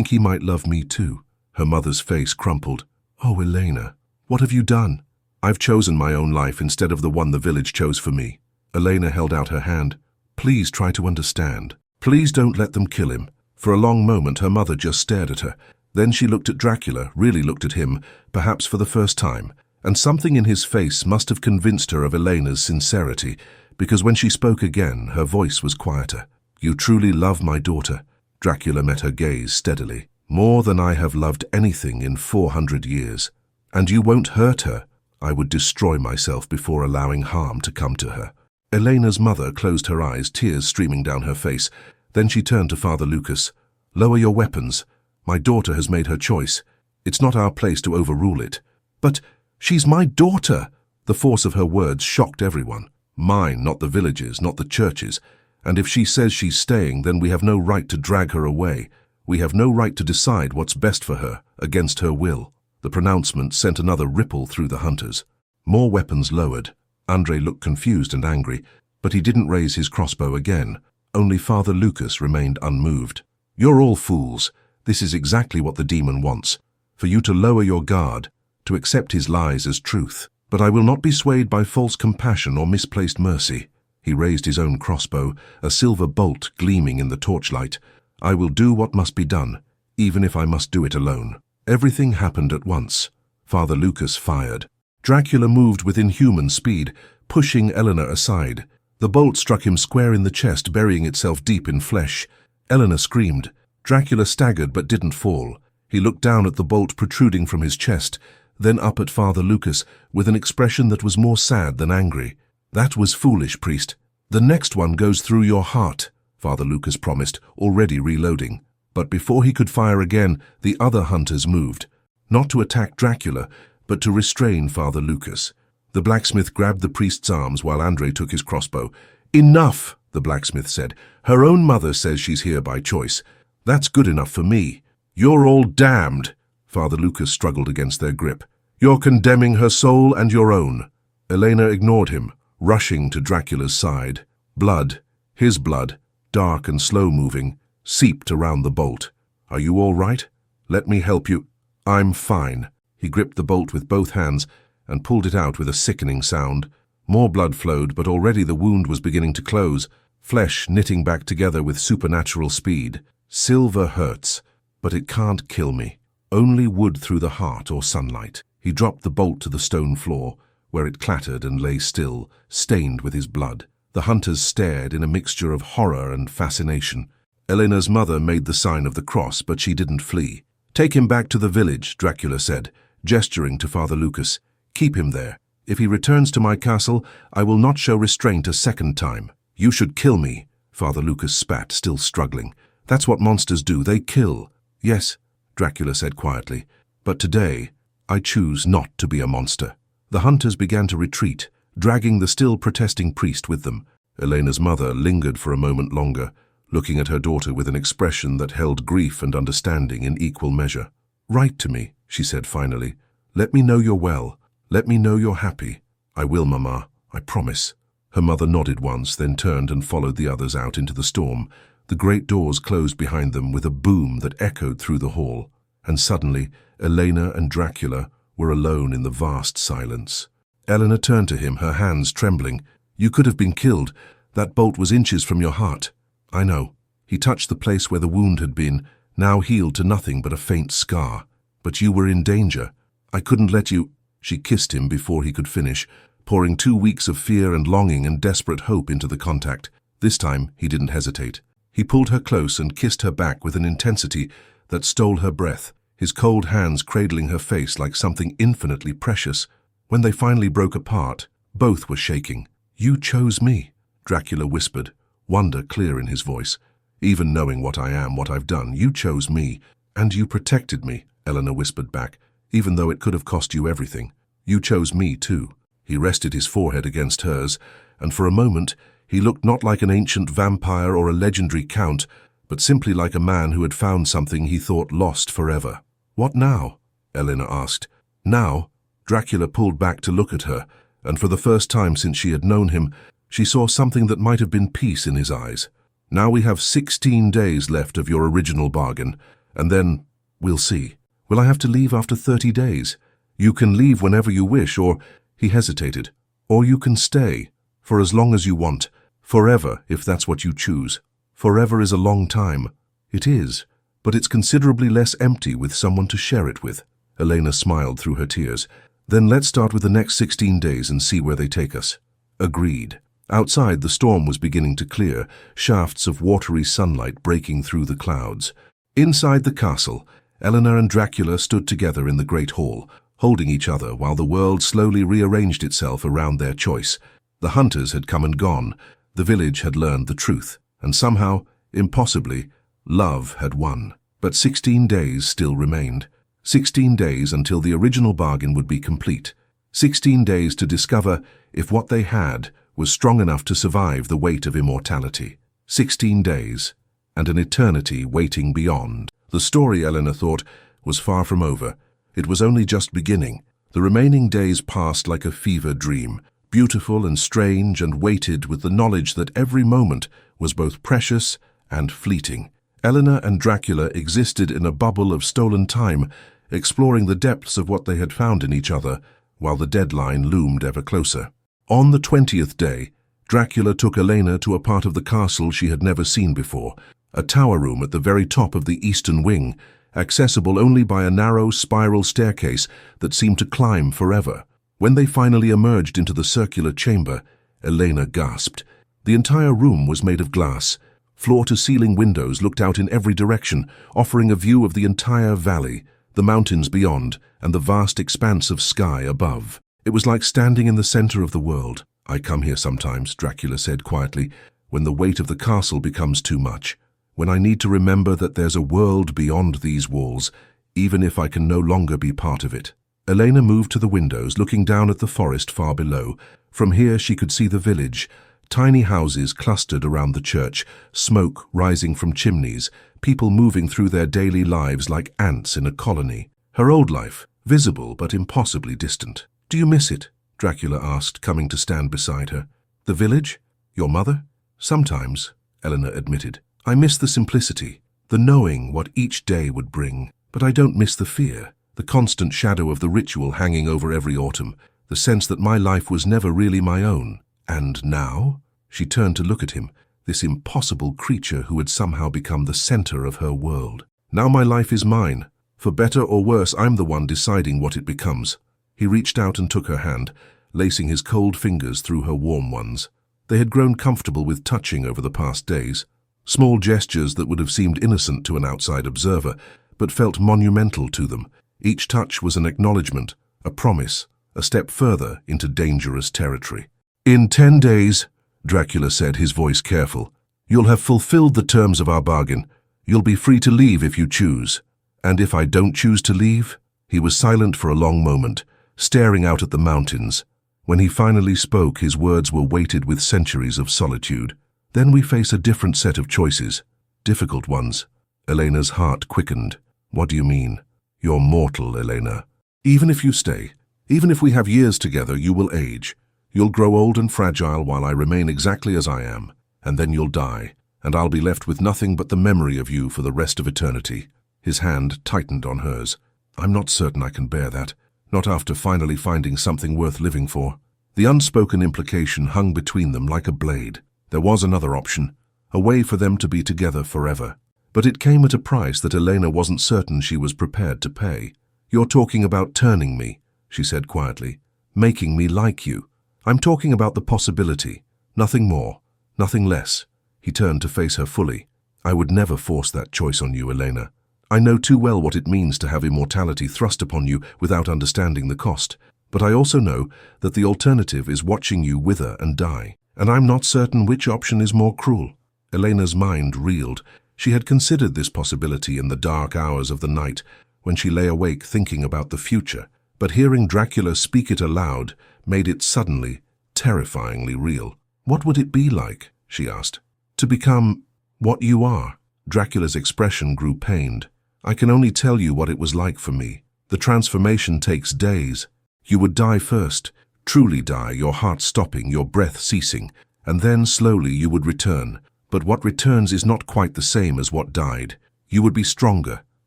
he might love me too." Her mother's face crumpled. "Oh, Elena, what have you done?" "I've chosen my own life instead of the one the village chose for me." Elena held out her hand. "Please try to understand. Please don't let them kill him." For a long moment her mother just stared at her. Then she looked at Dracula, really looked at him, perhaps for the first time, and something in his face must have convinced her of Elena's sincerity, because when she spoke again, her voice was quieter. "You truly love my daughter." Dracula met her gaze steadily. "More than I have loved anything in 400 years. And you won't hurt her." I would destroy myself before allowing harm to come to her. Elena's mother closed her eyes, tears streaming down her face. Then she turned to Father Lucas. "Lower your weapons. My daughter has made her choice. It's not our place to overrule it." "But she's my daughter!" The force of her words shocked everyone. Mine, not the villages, not the churches. And if she says she's staying, then we have no right to drag her away. We have no right to decide what's best for her, against her will. The pronouncement sent another ripple through the hunters. More weapons lowered. Andre looked confused and angry, but he didn't raise his crossbow again. Only Father Lucas remained unmoved. "You're all fools. This is exactly what the demon wants. For you to lower your guard, to accept his lies as truth. But I will not be swayed by false compassion or misplaced mercy." He raised his own crossbow, a silver bolt gleaming in the torchlight. "I will do what must be done, even if I must do it alone." Everything happened at once. Father Lucas fired. Dracula moved with inhuman speed, pushing Elena aside. The bolt struck him square in the chest, burying itself deep in flesh. Elena screamed. Dracula staggered but didn't fall. He looked down at the bolt protruding from his chest, then up at Father Lucas with an expression that was more sad than angry. "That was foolish, priest. The next one goes through your heart," Father Lucas promised, already reloading. But before he could fire again, the other hunters moved. Not to attack Dracula, but to restrain Father Lucas. The blacksmith grabbed the priest's arms while Andre took his crossbow. "Enough," the blacksmith said. "Her own mother says she's here by choice. That's good enough for me." "You're all damned." Father Lucas struggled against their grip. "You're condemning her soul and your own." Elena ignored him, rushing to Dracula's side. Blood, his blood, dark and slow-moving, seeped around the bolt. "Are you all right? Let me help you." "I'm fine." He gripped the bolt with both hands and pulled it out with a sickening sound. More blood flowed, but already the wound was beginning to close, flesh knitting back together with supernatural speed. "Silver hurts, but it can't kill me. Only wood through the heart or sunlight." He dropped the bolt to the stone floor, where it clattered and lay still, stained with his blood. The hunters stared in a mixture of horror and fascination. Elena's mother made the sign of the cross, but she didn't flee. "Take him back to the village," Dracula said, gesturing to Father Lucas. "Keep him there. If he returns to my castle, I will not show restraint a second time." "You should kill me," Father Lucas spat, still struggling. "That's what monsters do, they kill." "Yes," Dracula said quietly, "but today I choose not to be a monster." The hunters began to retreat, dragging the still protesting priest with them. Elena's mother lingered for a moment longer, looking at her daughter with an expression that held grief and understanding in equal measure. "Write to me," she said finally. "Let me know you're well. Let me know you're happy." "I will, Mama, I promise." Her mother nodded once, then turned and followed the others out into the storm. The great doors closed behind them with a boom that echoed through the hall, and suddenly Elena and Dracula were alone in the vast silence. Elena turned to him, her hands trembling. "You could have been killed. That bolt was inches from your heart." "I know." He touched the place where the wound had been, now healed to nothing but a faint scar. "But you were in danger. I couldn't let you—" She kissed him before he could finish, pouring 2 weeks of fear and longing and desperate hope into the contact. This time he didn't hesitate. He pulled her close and kissed her back with an intensity that stole her breath, his cold hands cradling her face like something infinitely precious. When they finally broke apart, both were shaking. "You chose me," Dracula whispered, wonder clear in his voice. "Even knowing what I am, what I've done, you chose me. And you protected me," Elena whispered back, "even though it could have cost you everything. You chose me too." He rested his forehead against hers, and for a moment he looked not like an ancient vampire or a legendary count, but simply like a man who had found something he thought lost forever. "What now?" Elena asked. "Now?" Dracula pulled back to look at her, and for the first time since she had known him, she saw something that might have been peace in his eyes. "Now we have 16 days left of your original bargain, and then we'll see. Will I have to leave after 30 days? You can leave whenever you wish, or—" He hesitated. "Or you can stay, for as long as you want. Forever, if that's what you choose. Forever is a long time." "It is, but it's considerably less empty with someone to share it with." Elena smiled through her tears. "Then let's start with the next 16 days and see where they take us." Agreed. Outside, the storm was beginning to clear, shafts of watery sunlight breaking through the clouds. Inside the castle, Elena and Dracula stood together in the great hall, holding each other while the world slowly rearranged itself around their choice. The hunters had come and gone, the village had learned the truth, and somehow, impossibly, love had won. But 16 days still remained. 16 days until the original bargain would be complete. 16 days to discover if what they had was strong enough to survive the weight of immortality. 16 days, and an eternity waiting beyond. The story, Elena thought, was far from over. It was only just beginning. The remaining days passed like a fever dream, beautiful and strange and weighted with the knowledge that every moment was both precious and fleeting. Elena and Dracula existed in a bubble of stolen time, exploring the depths of what they had found in each other, while the deadline loomed ever closer. On the 20th day, Dracula took Elena to a part of the castle she had never seen before, a tower room at the very top of the eastern wing, accessible only by a narrow spiral staircase that seemed to climb forever. When they finally emerged into the circular chamber, Elena gasped. The entire room was made of glass. Floor-to-ceiling windows looked out in every direction, offering a view of the entire valley, the mountains beyond, and the vast expanse of sky above. It was like standing in the center of the world. "I come here sometimes," Dracula said quietly, "when the weight of the castle becomes too much, when I need to remember that there's a world beyond these walls, even if I can no longer be part of it." Elena moved to the windows, looking down at the forest far below. From here she could see the village, tiny houses clustered around the church, smoke rising from chimneys, people moving through their daily lives like ants in a colony. Her old life, visible but impossibly distant. "Do you miss it?" Dracula asked, coming to stand beside her. "The village? Your mother?" "Sometimes," Elena admitted. "I miss the simplicity, the knowing what each day would bring. But I don't miss the fear, the constant shadow of the ritual hanging over every autumn, the sense that my life was never really my own. And now?" She turned to look at him, this impossible creature who had somehow become the center of her world. "Now my life is mine. For better or worse, I'm the one deciding what it becomes." He reached out and took her hand, lacing his cold fingers through her warm ones. They had grown comfortable with touching over the past days. Small gestures that would have seemed innocent to an outside observer, but felt monumental to them. Each touch was an acknowledgement, a promise, a step further into dangerous territory. "In 10 days, Dracula said, his voice careful, "you'll have fulfilled the terms of our bargain. You'll be free to leave if you choose. And if I don't choose to leave?" He was silent for a long moment, staring out at the mountains. When he finally spoke, his words were weighted with centuries of solitude. "Then we face a different set of choices. Difficult ones." Elena's heart quickened. "What do you mean?" "You're mortal, Elena. Even if you stay, even if we have years together, you will age. You'll grow old and fragile while I remain exactly as I am, and then you'll die, and I'll be left with nothing but the memory of you for the rest of eternity." His hand tightened on hers. "I'm not certain I can bear that, not after finally finding something worth living for." The unspoken implication hung between them like a blade. There was another option, a way for them to be together forever. But it came at a price that Elena wasn't certain she was prepared to pay. "You're talking about turning me," she said quietly, "making me like you. I'm talking about the possibility, nothing more, nothing less." He turned to face her fully. "I would never force that choice on you, Elena. I know too well what it means to have immortality thrust upon you without understanding the cost. But I also know that the alternative is watching you wither and die. And I'm not certain which option is more cruel." Elena's mind reeled. She had considered this possibility in the dark hours of the night, when she lay awake thinking about the future. But hearing Dracula speak it aloud made it suddenly, terrifyingly real. "What would it be like," she asked, "to become what you are?" Dracula's expression grew pained. "I can only tell you what it was like for me. The transformation takes days. You would die first, truly die, your heart stopping, your breath ceasing, and then slowly you would return. But what returns is not quite the same as what died. You would be stronger,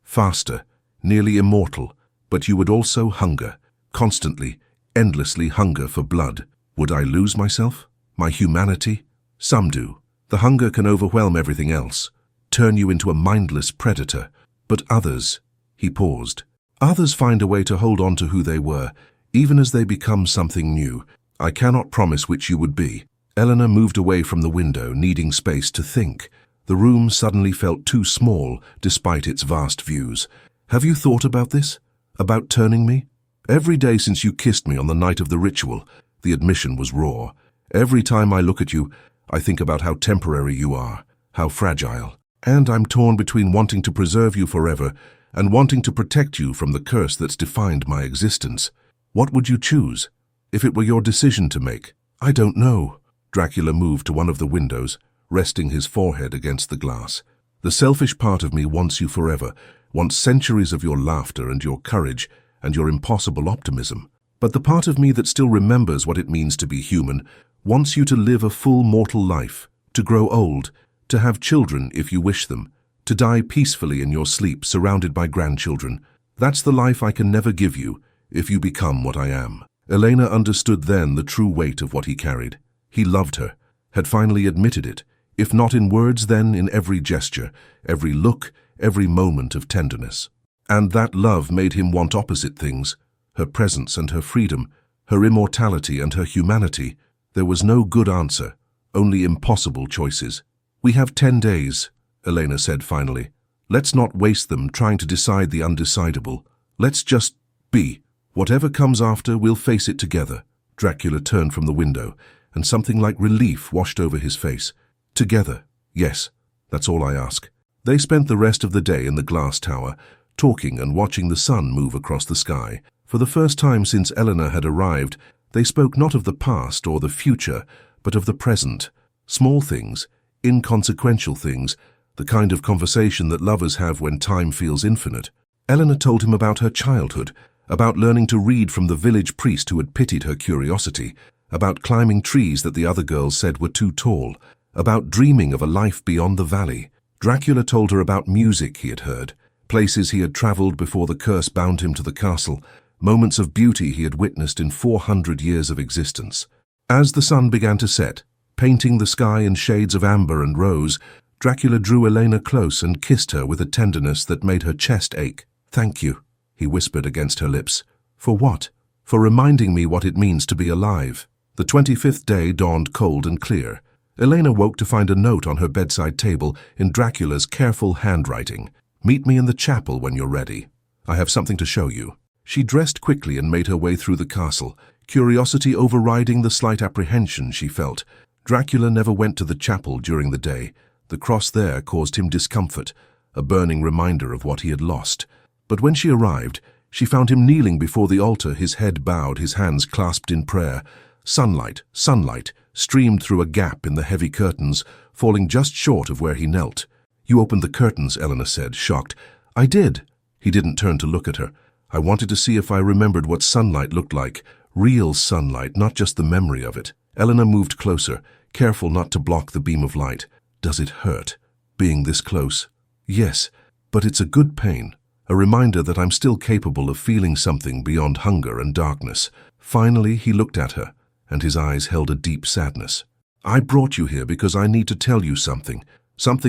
faster, nearly immortal, but you would also hunger, constantly, endlessly hunger for blood. Would I lose myself? My humanity? Some do. The hunger can overwhelm everything else, turn you into a mindless predator. But others," he paused, "others find a way to hold on to who they were, even as they become something new. I cannot promise which you would be." Elena moved away from the window, needing space to think. The room suddenly felt too small, despite its vast views. "Have you thought about this? About turning me?" Every day since you kissed me on the night of the ritual, the admission was raw. Every time I look at you, I think about how temporary you are, how fragile. And I'm torn between wanting to preserve you forever and wanting to protect you from the curse that's defined my existence. What would you choose, if it were your decision to make? I don't know. Dracula moved to one of the windows, resting his forehead against the glass. The selfish part of me wants you forever, wants centuries of your laughter and your courage and your impossible optimism. But the part of me that still remembers what it means to be human wants you to live a full mortal life, to grow old, to have children if you wish them, to die peacefully in your sleep surrounded by grandchildren. That's the life I can never give you if you become what I am. Elena understood then the true weight of what he carried. He loved her, had finally admitted it, if not in words then in every gesture, every look, every moment of tenderness. And that love made him want opposite things, her presence and her freedom, her immortality and her humanity. There was no good answer, only impossible choices. We have 10 days, Elena said finally. Let's not waste them trying to decide the undecidable. Let's just be. Whatever comes after, we'll face it together. Dracula turned from the window, and something like relief washed over his face. Together, yes, that's all I ask. They spent the rest of the day in the glass tower, talking and watching the sun move across the sky. For the first time since Elena had arrived, they spoke not of the past or the future, but of the present. Small things, inconsequential things, the kind of conversation that lovers have when time feels infinite. Elena told him about her childhood, about learning to read from the village priest who had pitied her curiosity, about climbing trees that the other girls said were too tall, about dreaming of a life beyond the valley. Dracula told her about music he had heard, places he had traveled before the curse bound him to the castle, moments of beauty he had witnessed in 400 years of existence. As the sun began to set, painting the sky in shades of amber and rose, Dracula drew Elena close and kissed her with a tenderness that made her chest ache. "Thank you," he whispered against her lips. "For what?" "For reminding me what it means to be alive." The 25th day dawned cold and clear. Elena woke to find a note on her bedside table in Dracula's careful handwriting. "Meet me in the chapel when you're ready. I have something to show you." She dressed quickly and made her way through the castle, curiosity overriding the slight apprehension she felt. Dracula never went to the chapel during the day. The cross there caused him discomfort, a burning reminder of what he had lost. But when she arrived, she found him kneeling before the altar, his head bowed, his hands clasped in prayer. Sunlight streamed through a gap in the heavy curtains, falling just short of where he knelt. "You opened the curtains," Elena said, shocked. "I did." He didn't turn to look at her. "I wanted to see if I remembered what sunlight looked like. Real sunlight, not just the memory of it." Elena moved closer, careful not to block the beam of light. "Does it hurt, being this close?" "Yes, but it's a good pain, a reminder that I'm still capable of feeling something beyond hunger and darkness." Finally, he looked at her, and his eyes held a deep sadness. "I brought you here because I need to tell you something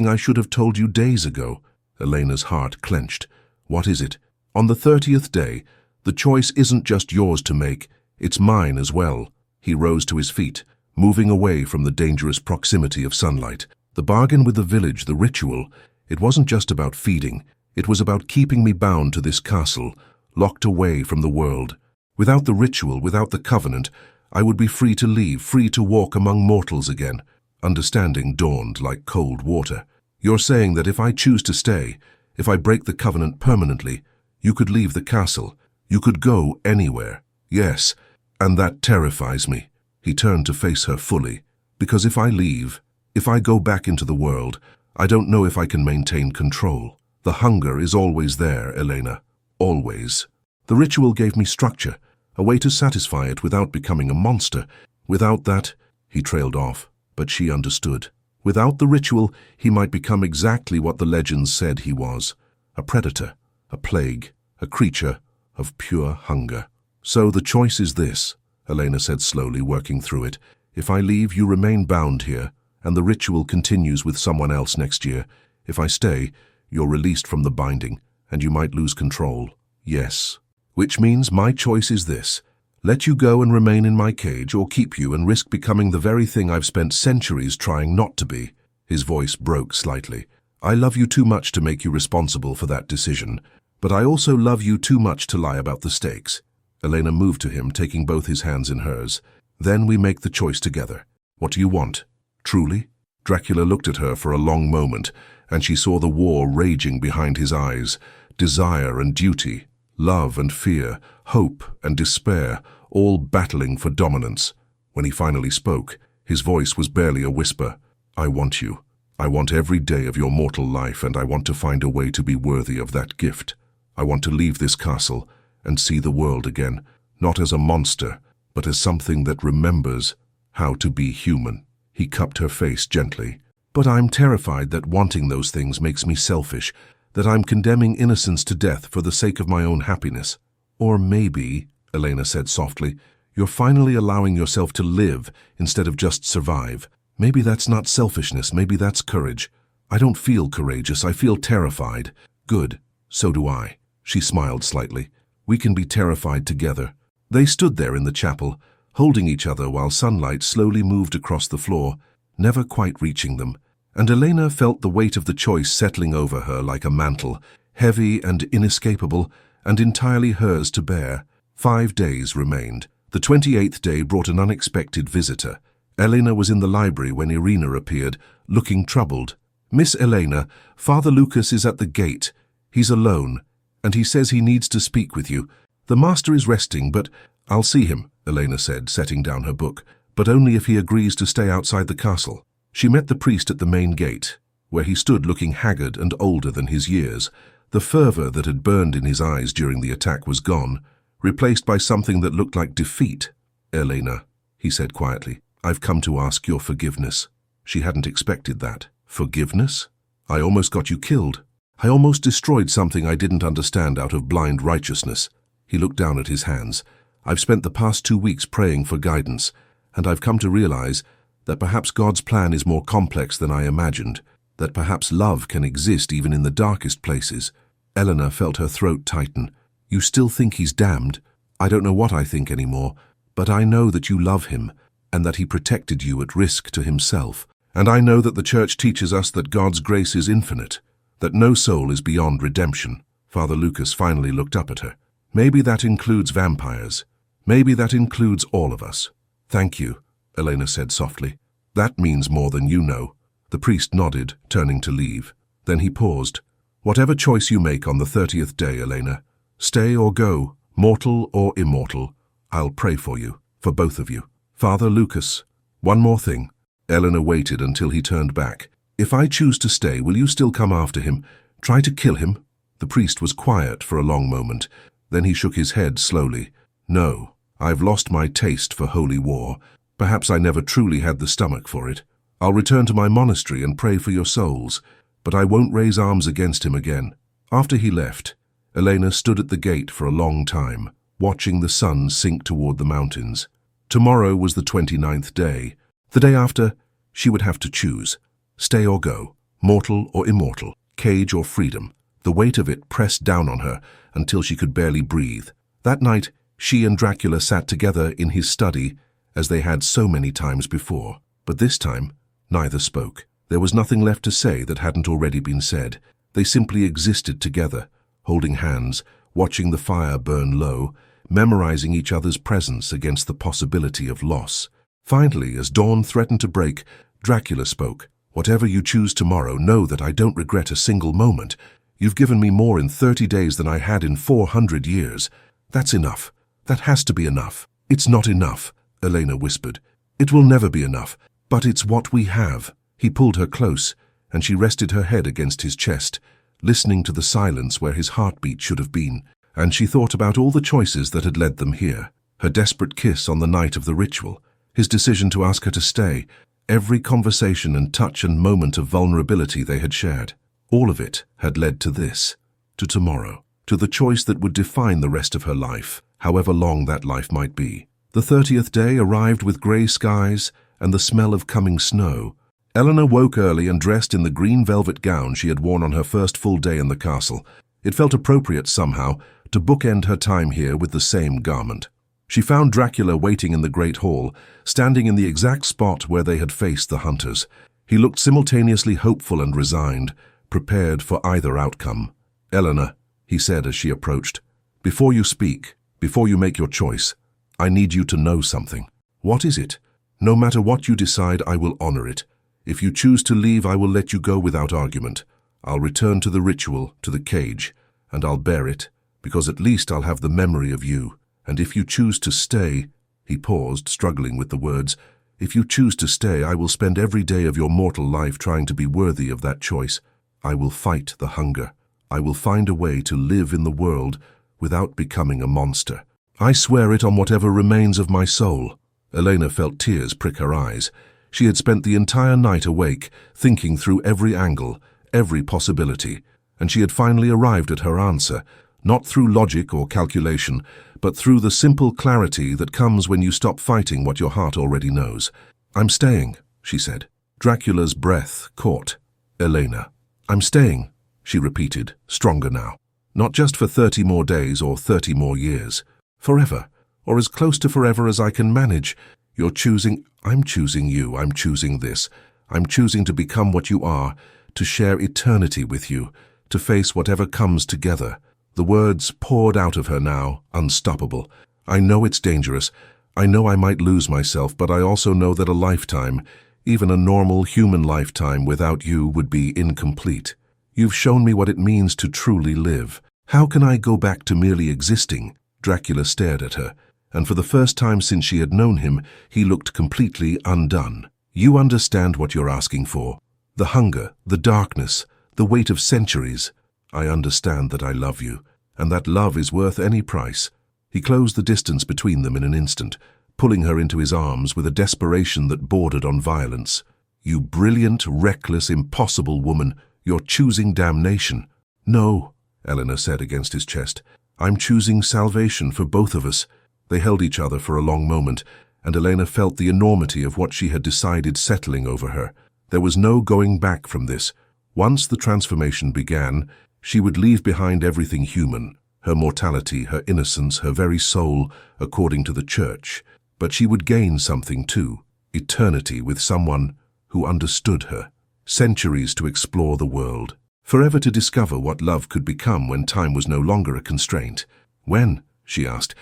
I should have told you days ago." Elena's heart clenched. "What is it?" "On the 30th day, the choice isn't just yours to make, it's mine as well." He rose to his feet, moving away from the dangerous proximity of sunlight. The bargain with the village, the ritual, it wasn't just about feeding, it was about keeping me bound to this castle, locked away from the world. Without the ritual, without the covenant, I would be free to leave, free to walk among mortals again. Understanding dawned like cold water. "You're saying that if I choose to stay, if I break the covenant permanently, you could leave the castle, you could go anywhere." "Yes, and that terrifies me." He turned to face her fully. "Because if I leave, if I go back into the world, I don't know if I can maintain control. The hunger is always there, Elena. Always. The ritual gave me structure, a way to satisfy it without becoming a monster. Without that," he trailed off, but she understood. Without the ritual, he might become exactly what the legends said he was. A predator, a plague, a creature of pure hunger. "So the choice is this," Elena said slowly, working through it. "If I leave, you remain bound here, and the ritual continues with someone else next year. If I stay, you're released from the binding, and you might lose control." "Yes. Which means my choice is this. Let you go and remain in my cage, or keep you and risk becoming the very thing I've spent centuries trying not to be." His voice broke slightly. "I love you too much to make you responsible for that decision, but I also love you too much to lie about the stakes." Elena moved to him, taking both his hands in hers. Then we make the choice together. What do you want? Truly? Dracula looked at her for a long moment, and she saw the war raging behind his eyes. Desire and duty, love and fear, hope and despair, all battling for dominance. When he finally spoke, his voice was barely a whisper. I want you. I want every day of your mortal life, and I want to find a way to be worthy of that gift. I want to leave this castle and see the world again, not as a monster, but as something that remembers how to be human. He cupped her face gently. But I'm terrified that wanting those things makes me selfish, that I'm condemning innocence to death for the sake of my own happiness. Or maybe, Elena said softly, you're finally allowing yourself to live instead of just survive. Maybe that's not selfishness, maybe that's courage. I don't feel courageous, I feel terrified. Good, so do I. She smiled slightly. We can be terrified together. They stood there in the chapel, holding each other while sunlight slowly moved across the floor, never quite reaching them. And Elena felt the weight of the choice settling over her like a mantle, heavy and inescapable, and entirely hers to bear. 5 days remained. The 28th day brought an unexpected visitor. Elena was in the library when Irina appeared, looking troubled. Miss Elena, Father Lucas is at the gate. He's alone, and he says he needs to speak with you. The master is resting, but I'll see him, Elena said, setting down her book, but only if he agrees to stay outside the castle. She met the priest at the main gate, where he stood looking haggard and older than his years. The fervor that had burned in his eyes during the attack was gone, replaced by something that looked like defeat. Elena, he said quietly, I've come to ask your forgiveness. She hadn't expected that. Forgiveness? I almost got you killed. I almost destroyed something I didn't understand out of blind righteousness. He looked down at his hands. I've spent the past 2 weeks praying for guidance, and I've come to realize that perhaps God's plan is more complex than I imagined, that perhaps love can exist even in the darkest places. Elena felt her throat tighten. You still think he's damned? I don't know what I think anymore, but I know that you love him, and that he protected you at risk to himself. And I know that the Church teaches us that God's grace is infinite, that no soul is beyond redemption. Father Lucas finally looked up at her. Maybe that includes vampires. Maybe that includes all of us. Thank you, Elena said softly. That means more than you know. The priest nodded, turning to leave. Then he paused. Whatever choice you make on the 30th day, Elena, stay or go, mortal or immortal, I'll pray for you, for both of you. Father Lucas, one more thing. Elena waited until he turned back. If I choose to stay, will you still come after him? Try to kill him? The priest was quiet for a long moment. Then he shook his head slowly. No, I've lost my taste for holy war. Perhaps I never truly had the stomach for it. I'll return to my monastery and pray for your souls, but I won't raise arms against him again. After he left, Elena stood at the gate for a long time, watching the sun sink toward the mountains. Tomorrow was the 29th day. The day after, she would have to choose. Stay or go, mortal or immortal, cage or freedom. The weight of it pressed down on her until she could barely breathe. That night, she and Dracula sat together in his study, as they had so many times before. But this time, neither spoke. There was nothing left to say that hadn't already been said. They simply existed together, holding hands, watching the fire burn low, memorizing each other's presence against the possibility of loss. Finally, as dawn threatened to break, Dracula spoke. Whatever you choose tomorrow, know that I don't regret a single moment. You've given me more in 30 days than I had in 400 years. That's enough. That has to be enough. It's not enough, Elena whispered. It will never be enough, but it's what we have. He pulled her close, and she rested her head against his chest, listening to the silence where his heartbeat should have been. And she thought about all the choices that had led them here. Her desperate kiss on the night of the ritual, his decision to ask her to stay, every conversation and touch and moment of vulnerability they had shared. All of it had led to this, to tomorrow, to the choice that would define the rest of her life, however long that life might be. The 30th day arrived with grey skies and the smell of coming snow. Elena woke early and dressed in the green velvet gown she had worn on her first full day in the castle. It felt appropriate somehow to bookend her time here with the same garment. She found Dracula waiting in the great hall, standing in the exact spot where they had faced the hunters. He looked simultaneously hopeful and resigned, prepared for either outcome. Elena, he said as she approached, before you speak, Before you make your choice, I need you to know something. What is it? No matter what you decide, I will honor it. If you choose to leave, I will let you go without argument. I'll return to the ritual, to the cage, and I'll bear it, because at least I'll have the memory of you. And if you choose to stay, he paused, struggling with the words, if you choose to stay, I will spend every day of your mortal life trying to be worthy of that choice. I will fight the hunger. I will find a way to live in the world without becoming a monster. I swear it on whatever remains of my soul. Elena felt tears prick her eyes. She had spent the entire night awake, thinking through every angle, every possibility, and she had finally arrived at her answer, not through logic or calculation, but through the simple clarity that comes when you stop fighting what your heart already knows. I'm staying, she said. Dracula's breath caught. Elena. I'm staying, she repeated, stronger now. Not just for 30 more days or 30 more years. Forever, or as close to forever as I can manage. You're choosing, I'm choosing you, I'm choosing this. I'm choosing to become what you are, to share eternity with you, to face whatever comes together. The words poured out of her now, unstoppable. I know it's dangerous. I know I might lose myself, but I also know that a lifetime, even a normal human lifetime without you, would be incomplete. You've shown me what it means to truly live. How can I go back to merely existing? Dracula stared at her, and for the first time since she had known him, he looked completely undone. You understand what you're asking for. The hunger, the darkness, the weight of centuries. I understand that I love you, and that love is worth any price. He closed the distance between them in an instant, pulling her into his arms with a desperation that bordered on violence. You brilliant, reckless, impossible woman, you're choosing damnation. No, Elena said against his chest. I'm choosing salvation for both of us. They held each other for a long moment, and Elena felt the enormity of what she had decided settling over her. There was no going back from this. Once the transformation began, she would leave behind everything human, her mortality, her innocence, her very soul, according to the church. But she would gain something too, eternity with someone who understood her, centuries to explore the world, forever to discover what love could become when time was no longer a constraint. When? She asked.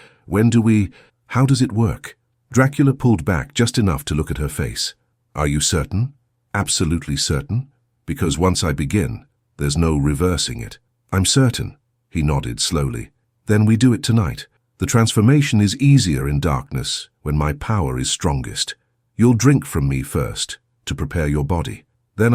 How does it work? Dracula pulled back just enough to look at her face. Are you certain? Absolutely certain? Because once I begin, there's no reversing it. I'm certain. He nodded slowly. Then we do it tonight. The transformation is easier in darkness when my power is strongest. You'll drink from me first, to prepare your body. Then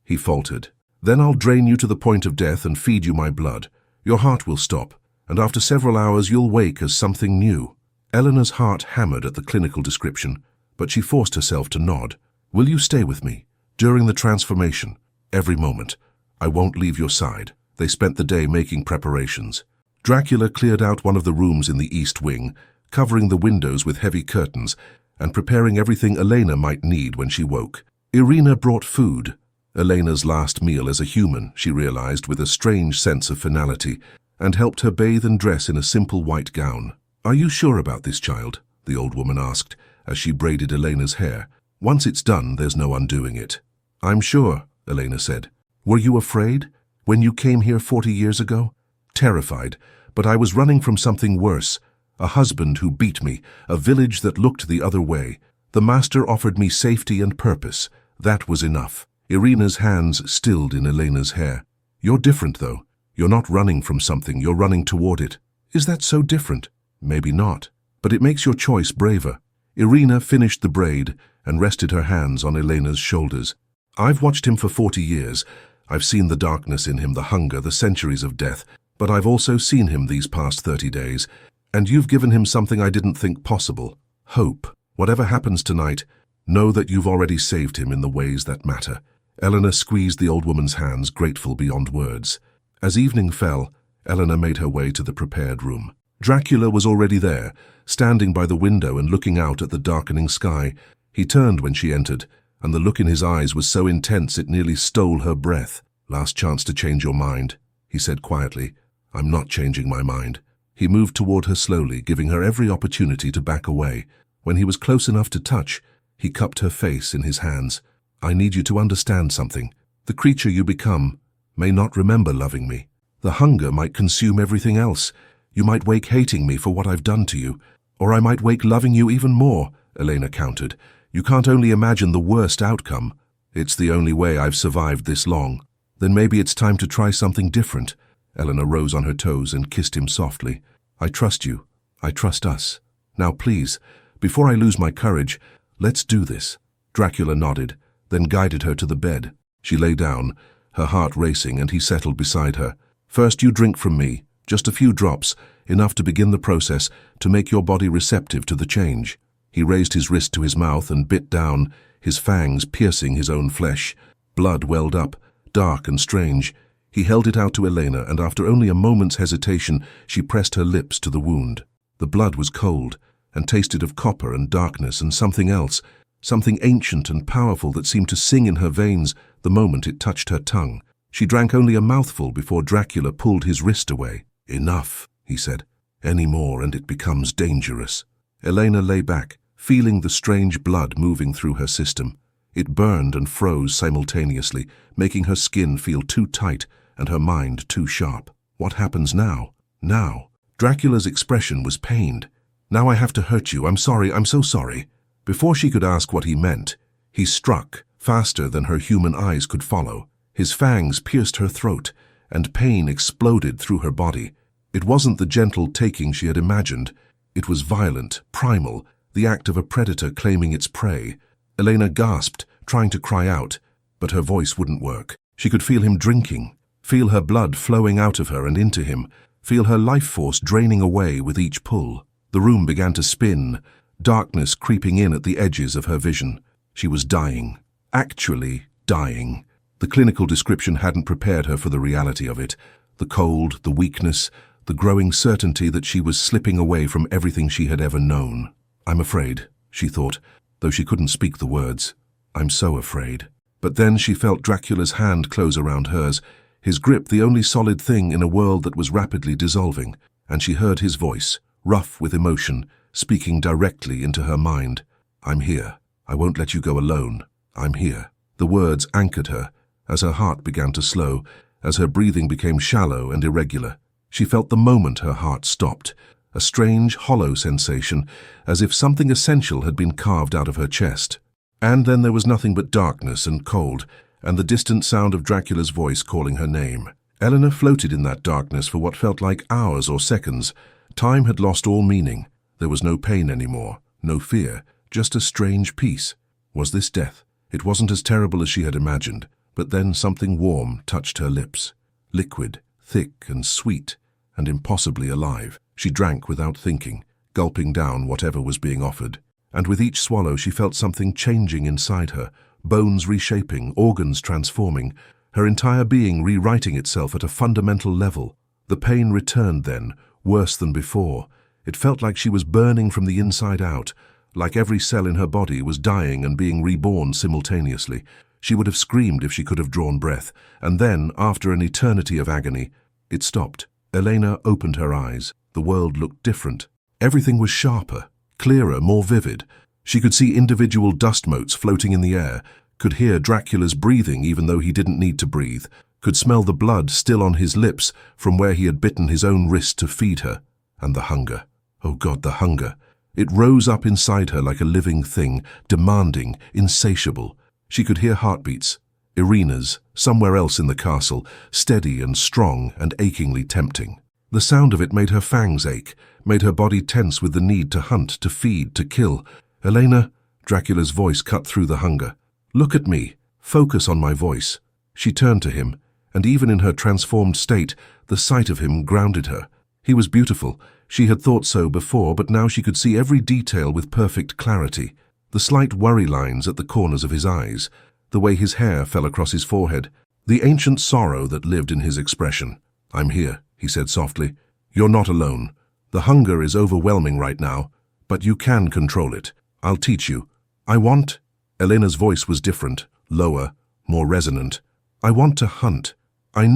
he faltered. Then I'll drain you to the point of death and feed you my blood. Your heart will stop, and after several hours you'll wake as something new. Elena's heart hammered at the clinical description, but she forced herself to nod. Will you stay with me? During the transformation, every moment. I won't leave your side. They spent the day making preparations. Dracula cleared out one of the rooms in the east wing, covering the windows with heavy curtains, and preparing everything Elena might need when she woke. Irina brought food. Elena's last meal as a human, she realized with a strange sense of finality, and helped her bathe and dress in a simple white gown. Are you sure about this, child? The old woman asked, as she braided Elena's hair. Once it's done, there's no undoing it. I'm sure, Elena said. Were you afraid when you came here 40 years ago? Terrified, but I was running from something worse. A husband who beat me, a village that looked the other way. The master offered me safety and purpose. That was enough. Irina's hands stilled in Elena's hair. You're different, though. You're not running from something, you're running toward it. Is that so different? Maybe not. But it makes your choice braver. Irina finished the braid and rested her hands on Elena's shoulders. I've watched him for 40 years. I've seen the darkness in him, the hunger, the centuries of death. But I've also seen him these past 30 days. And you've given him something I didn't think possible. Hope. Whatever happens tonight, know that you've already saved him in the ways that matter. Elena squeezed the old woman's hands, grateful beyond words. As evening fell, Elena made her way to the prepared room. Dracula was already there, standing by the window and looking out at the darkening sky. He turned when she entered, and the look in his eyes was so intense it nearly stole her breath. Last chance to change your mind, he said quietly. I'm not changing my mind. He moved toward her slowly, giving her every opportunity to back away. When he was close enough to touch, he cupped her face in his hands. I need you to understand something. The creature you become may not remember loving me. The hunger might consume everything else. You might wake hating me for what I've done to you, or I might wake loving you even more, Elena countered. You can't only imagine the worst outcome. It's the only way I've survived this long. Then maybe it's time to try something different. Elena rose on her toes and kissed him softly. I trust you. I trust us. Now please, before I lose my courage, let's do this. Dracula nodded, then guided her to the bed. She lay down, her heart racing, and he settled beside her. First you drink from me, just a few drops, enough to begin the process, to make your body receptive to the change. He raised his wrist to his mouth and bit down, his fangs piercing his own flesh. Blood welled up, dark and strange. He held it out to Elena, and after only a moment's hesitation, she pressed her lips to the wound. The blood was cold, and tasted of copper and darkness and something else, something ancient and powerful that seemed to sing in her veins the moment it touched her tongue. She drank only a mouthful before Dracula pulled his wrist away. Enough, he said. Any more and it becomes dangerous. Elena lay back, feeling the strange blood moving through her system. It burned and froze simultaneously, making her skin feel too tight and her mind too sharp. What happens now? Now? Dracula's expression was pained. Now I have to hurt you. I'm sorry. I'm so sorry. Before she could ask what he meant, he struck, faster than her human eyes could follow. His fangs pierced her throat, and pain exploded through her body. It wasn't the gentle taking she had imagined. It was violent, primal, the act of a predator claiming its prey. Elena gasped, trying to cry out, but her voice wouldn't work. She could feel him drinking, feel her blood flowing out of her and into him, feel her life force draining away with each pull. The room began to spin, darkness creeping in at the edges of her vision. She was dying, actually dying. The clinical description hadn't prepared her for the reality of it. The cold, the weakness, the growing certainty that she was slipping away from everything she had ever known. I'm afraid, she thought, though she couldn't speak the words. I'm so afraid. But then she felt Dracula's hand close around hers, his grip the only solid thing in a world that was rapidly dissolving, and she heard his voice, rough with emotion, speaking directly into her mind. I'm here. I won't let you go alone. I'm here. The words anchored her, as her heart began to slow, as her breathing became shallow and irregular. She felt the moment her heart stopped, a strange, hollow sensation, as if something essential had been carved out of her chest. And then there was nothing but darkness and cold, and the distant sound of Dracula's voice calling her name. Elena floated in that darkness for what felt like hours or seconds. Time had lost all meaning. There was no pain anymore, no fear, just a strange peace. Was this death? It wasn't as terrible as she had imagined, but then something warm touched her lips. Liquid, thick and sweet, and impossibly alive. She drank without thinking, gulping down whatever was being offered. And with each swallow she felt something changing inside her, bones reshaping, organs transforming, her entire being rewriting itself at a fundamental level. The pain returned then, worse than before. It felt like she was burning from the inside out, like every cell in her body was dying and being reborn simultaneously. She would have screamed if she could have drawn breath, and then, after an eternity of agony, it stopped. Elena opened her eyes. The world looked different. Everything was sharper, clearer, more vivid. She could see individual dust motes floating in the air, could hear Dracula's breathing even though he didn't need to breathe, could smell the blood still on his lips from where he had bitten his own wrist to feed her. And the hunger. Oh God, the hunger. It rose up inside her like a living thing, demanding, insatiable. She could hear heartbeats. Irina's, somewhere else in the castle, steady and strong and achingly tempting. The sound of it made her fangs ache, made her body tense with the need to hunt, to feed, to kill. Elena, Dracula's voice cut through the hunger. Look at me. Focus on my voice. She turned to him, and even in her transformed state, the sight of him grounded her. He was beautiful. She had thought so before, but now she could see every detail with perfect clarity. The slight worry lines at the corners of his eyes, the way his hair fell across his forehead, the ancient sorrow that lived in his expression. I'm here, he said softly. You're not alone. The hunger is overwhelming right now, but you can control it. I'll teach you. I want... Elena's voice was different, lower, more resonant. I want to hunt. I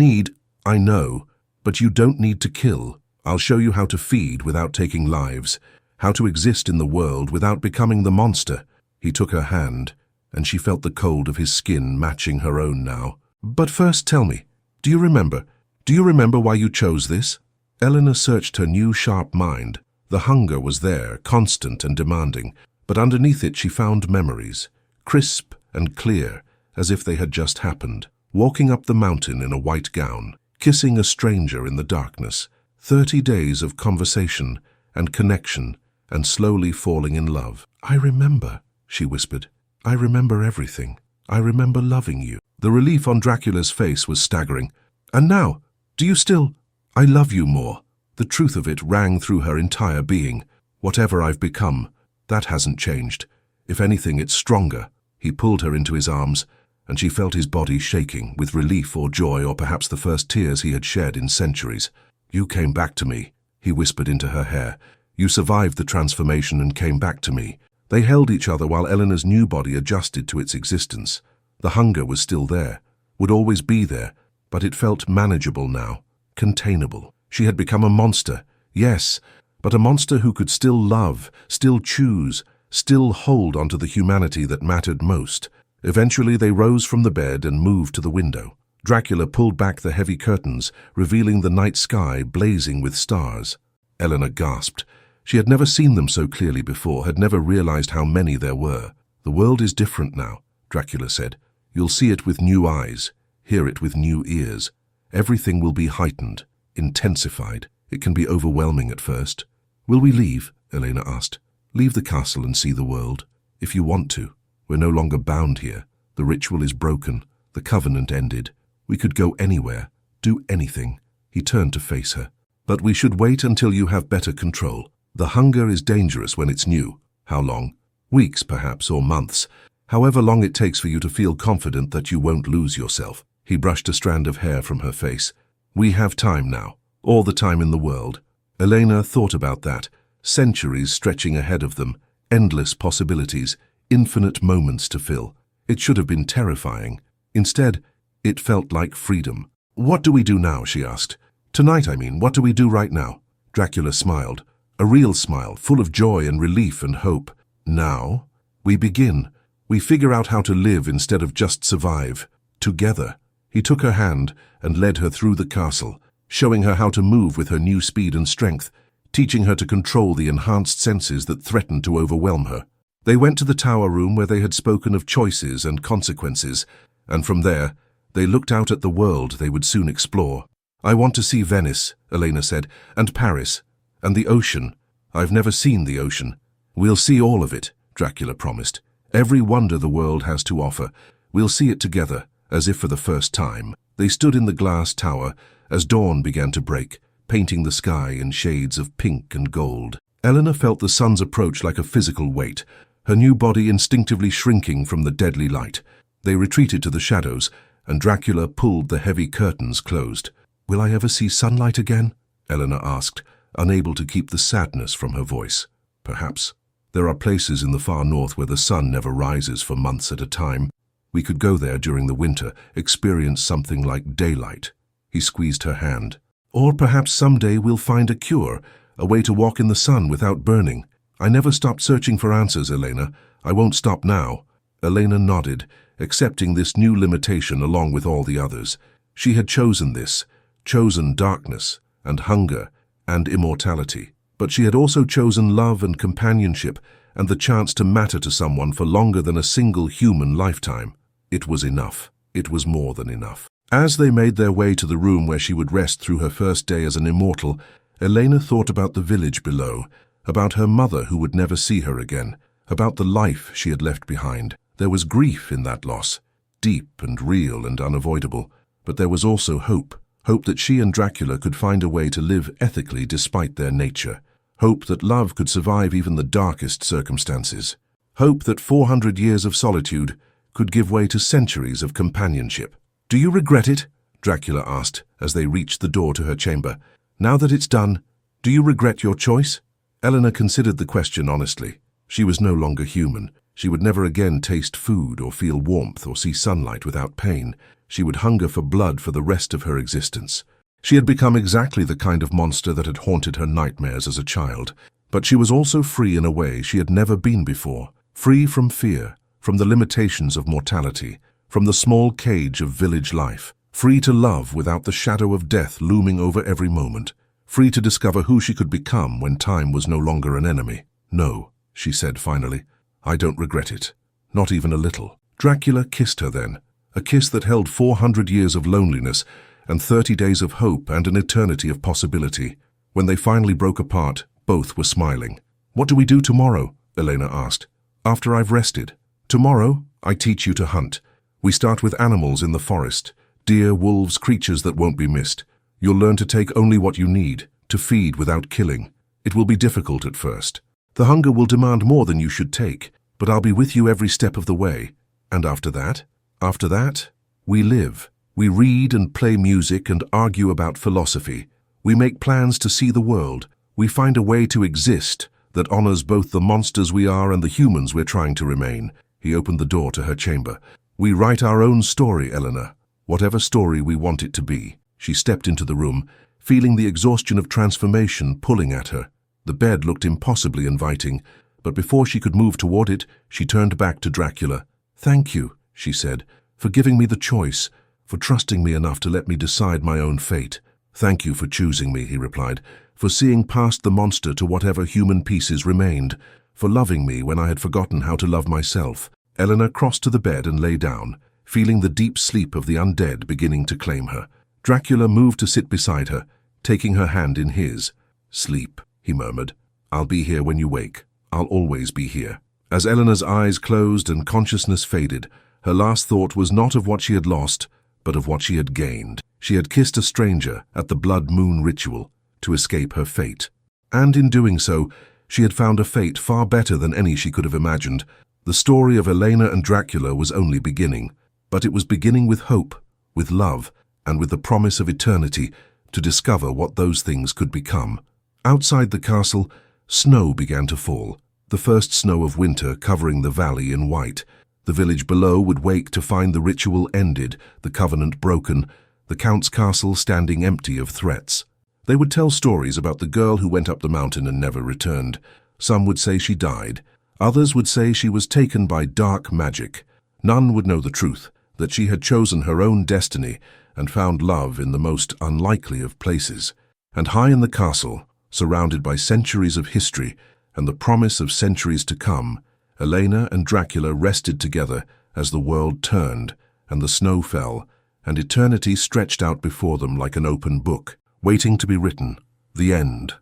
know, but you don't need to kill. I'll show you how to feed without taking lives, how to exist in the world without becoming the monster. He took her hand, and she felt the cold of his skin matching her own now. But first tell me, do you remember why you chose this? Elena searched her new sharp mind. The hunger was there, constant and demanding, but underneath it she found memories, crisp and clear, as if they had just happened. Walking up the mountain in a white gown, kissing a stranger in the darkness, 30 days of conversation and connection, and slowly falling in love. "I remember," she whispered. "I remember everything. I remember loving you." The relief on Dracula's face was staggering. "And now, do you still? I love you more." The truth of it rang through her entire being. "Whatever I've become, that hasn't changed. If anything, it's stronger." He pulled her into his arms, and she felt his body shaking with relief or joy or perhaps the first tears he had shed in centuries. "You came back to me," he whispered into her hair. "You survived the transformation and came back to me." They held each other while Elena's new body adjusted to its existence. The hunger was still there, would always be there, but it felt manageable now, containable. She had become a monster, yes, but a monster who could still love, still choose, still hold onto the humanity that mattered most. Eventually they rose from the bed and moved to the window. Dracula pulled back the heavy curtains, revealing the night sky blazing with stars. Elena gasped. She had never seen them so clearly before, had never realized how many there were. "The world is different now," Dracula said. "You'll see it with new eyes, hear it with new ears. Everything will be heightened, intensified. It can be overwhelming at first." "Will we leave?" Elena asked. "Leave the castle and see the world. If you want to. We're no longer bound here. The ritual is broken. The covenant ended. We could go anywhere, do anything." He turned to face her. "But we should wait until you have better control. The hunger is dangerous when it's new." "How long?" "Weeks, perhaps, or months. However long it takes for you to feel confident that you won't lose yourself." He brushed a strand of hair from her face. "We have time now. All the time in the world." Elena thought about that. Centuries stretching ahead of them. Endless possibilities. Infinite moments to fill. It should have been terrifying. Instead, it felt like freedom. "What do we do now?" she asked. "Tonight, I mean. What do we do right now?" Dracula smiled. A real smile, full of joy and relief and hope. "Now, we begin. We figure out how to live instead of just survive. Together." He took her hand and led her through the castle, showing her how to move with her new speed and strength, teaching her to control the enhanced senses that threatened to overwhelm her. They went to the tower room where they had spoken of choices and consequences, and from there, they looked out at the world they would soon explore. "I want to see Venice," Elena said, "and Paris, and the ocean. I've never seen the ocean." "We'll see all of it," Dracula promised. "Every wonder the world has to offer. We'll see it together, as if for the first time." They stood in the glass tower as dawn began to break, painting the sky in shades of pink and gold. Elena felt the sun's approach like a physical weight, her new body instinctively shrinking from the deadly light. They retreated to the shadows, and Dracula pulled the heavy curtains closed. "Will I ever see sunlight again?" Elena asked, unable to keep the sadness from her voice. "Perhaps. There are places in the far north where the sun never rises for months at a time. We could go there during the winter, experience something like daylight." He squeezed her hand. "Or perhaps someday we'll find a cure, a way to walk in the sun without burning. I never stopped searching for answers, Elena. I won't stop now." Elena nodded, accepting this new limitation along with all the others. She had chosen this, chosen darkness and hunger and immortality. But she had also chosen love and companionship and the chance to matter to someone for longer than a single human lifetime. It was enough. It was more than enough. As they made their way to the room where she would rest through her first day as an immortal, Elena thought about the village below, about her mother who would never see her again, about the life she had left behind. There was grief in that loss, deep and real and unavoidable, but there was also hope. Hope that she and Dracula could find a way to live ethically despite their nature. Hope that love could survive even the darkest circumstances. Hope that 400 years of solitude could give way to centuries of companionship. "Do you regret it?" Dracula asked as they reached the door to her chamber. "Now that it's done, do you regret your choice?" Elena considered the question honestly. She was no longer human. She would never again taste food or feel warmth or see sunlight without pain. She would hunger for blood for the rest of her existence. She had become exactly the kind of monster that had haunted her nightmares as a child. But she was also free in a way she had never been before. Free from fear, from the limitations of mortality, from the small cage of village life. Free to love without the shadow of death looming over every moment. free to discover who she could become when time was no longer an enemy. "No," she said finally, "I don't regret it. Not even a little." Dracula kissed her then, a kiss that held 400 years of loneliness and 30 days of hope and an eternity of possibility. When they finally broke apart, both were smiling. "What do we do tomorrow?" Elena asked. "After I've rested." "Tomorrow, I teach you to hunt. We start with animals in the forest. Deer, wolves, creatures that won't be missed. You'll learn to take only what you need, to feed without killing. It will be difficult at first. The hunger will demand more than you should take, but I'll be with you every step of the way. And after that? After that, we live. We read and play music and argue about philosophy. We make plans to see the world. We find a way to exist that honors both the monsters we are and the humans we're trying to remain." He opened the door to her chamber. "We write our own story, Elena. Whatever story we want it to be." She stepped into the room, feeling the exhaustion of transformation pulling at her. The bed looked impossibly inviting, but before she could move toward it, she turned back to Dracula. "Thank you," she said, "for giving me the choice, for trusting me enough to let me decide my own fate." "Thank you for choosing me," he replied, "for seeing past the monster to whatever human pieces remained, for loving me when I had forgotten how to love myself." Elena crossed to the bed and lay down, feeling the deep sleep of the undead beginning to claim her. Dracula moved to sit beside her, taking her hand in his. "Sleep," he murmured. "I'll be here when you wake. I'll always be here." As Elena's eyes closed and consciousness faded, her last thought was not of what she had lost, but of what she had gained. She had kissed a stranger at the blood moon ritual to escape her fate. And in doing so, she had found a fate far better than any she could have imagined. The story of Elena and Dracula was only beginning, but it was beginning with hope, with love, and with the promise of eternity to discover what those things could become. Outside the castle, snow began to fall, the first snow of winter covering the valley in white. The village below would wake to find the ritual ended, the covenant broken, the Count's castle standing empty of threats. They would tell stories about the girl who went up the mountain and never returned. Some would say she died. Others would say she was taken by dark magic. None would know the truth, that she had chosen her own destiny and found love in the most unlikely of places. And high in the castle, surrounded by centuries of history and the promise of centuries to come, Elena and Dracula rested together as the world turned and the snow fell, and eternity stretched out before them like an open book, waiting to be written. The end.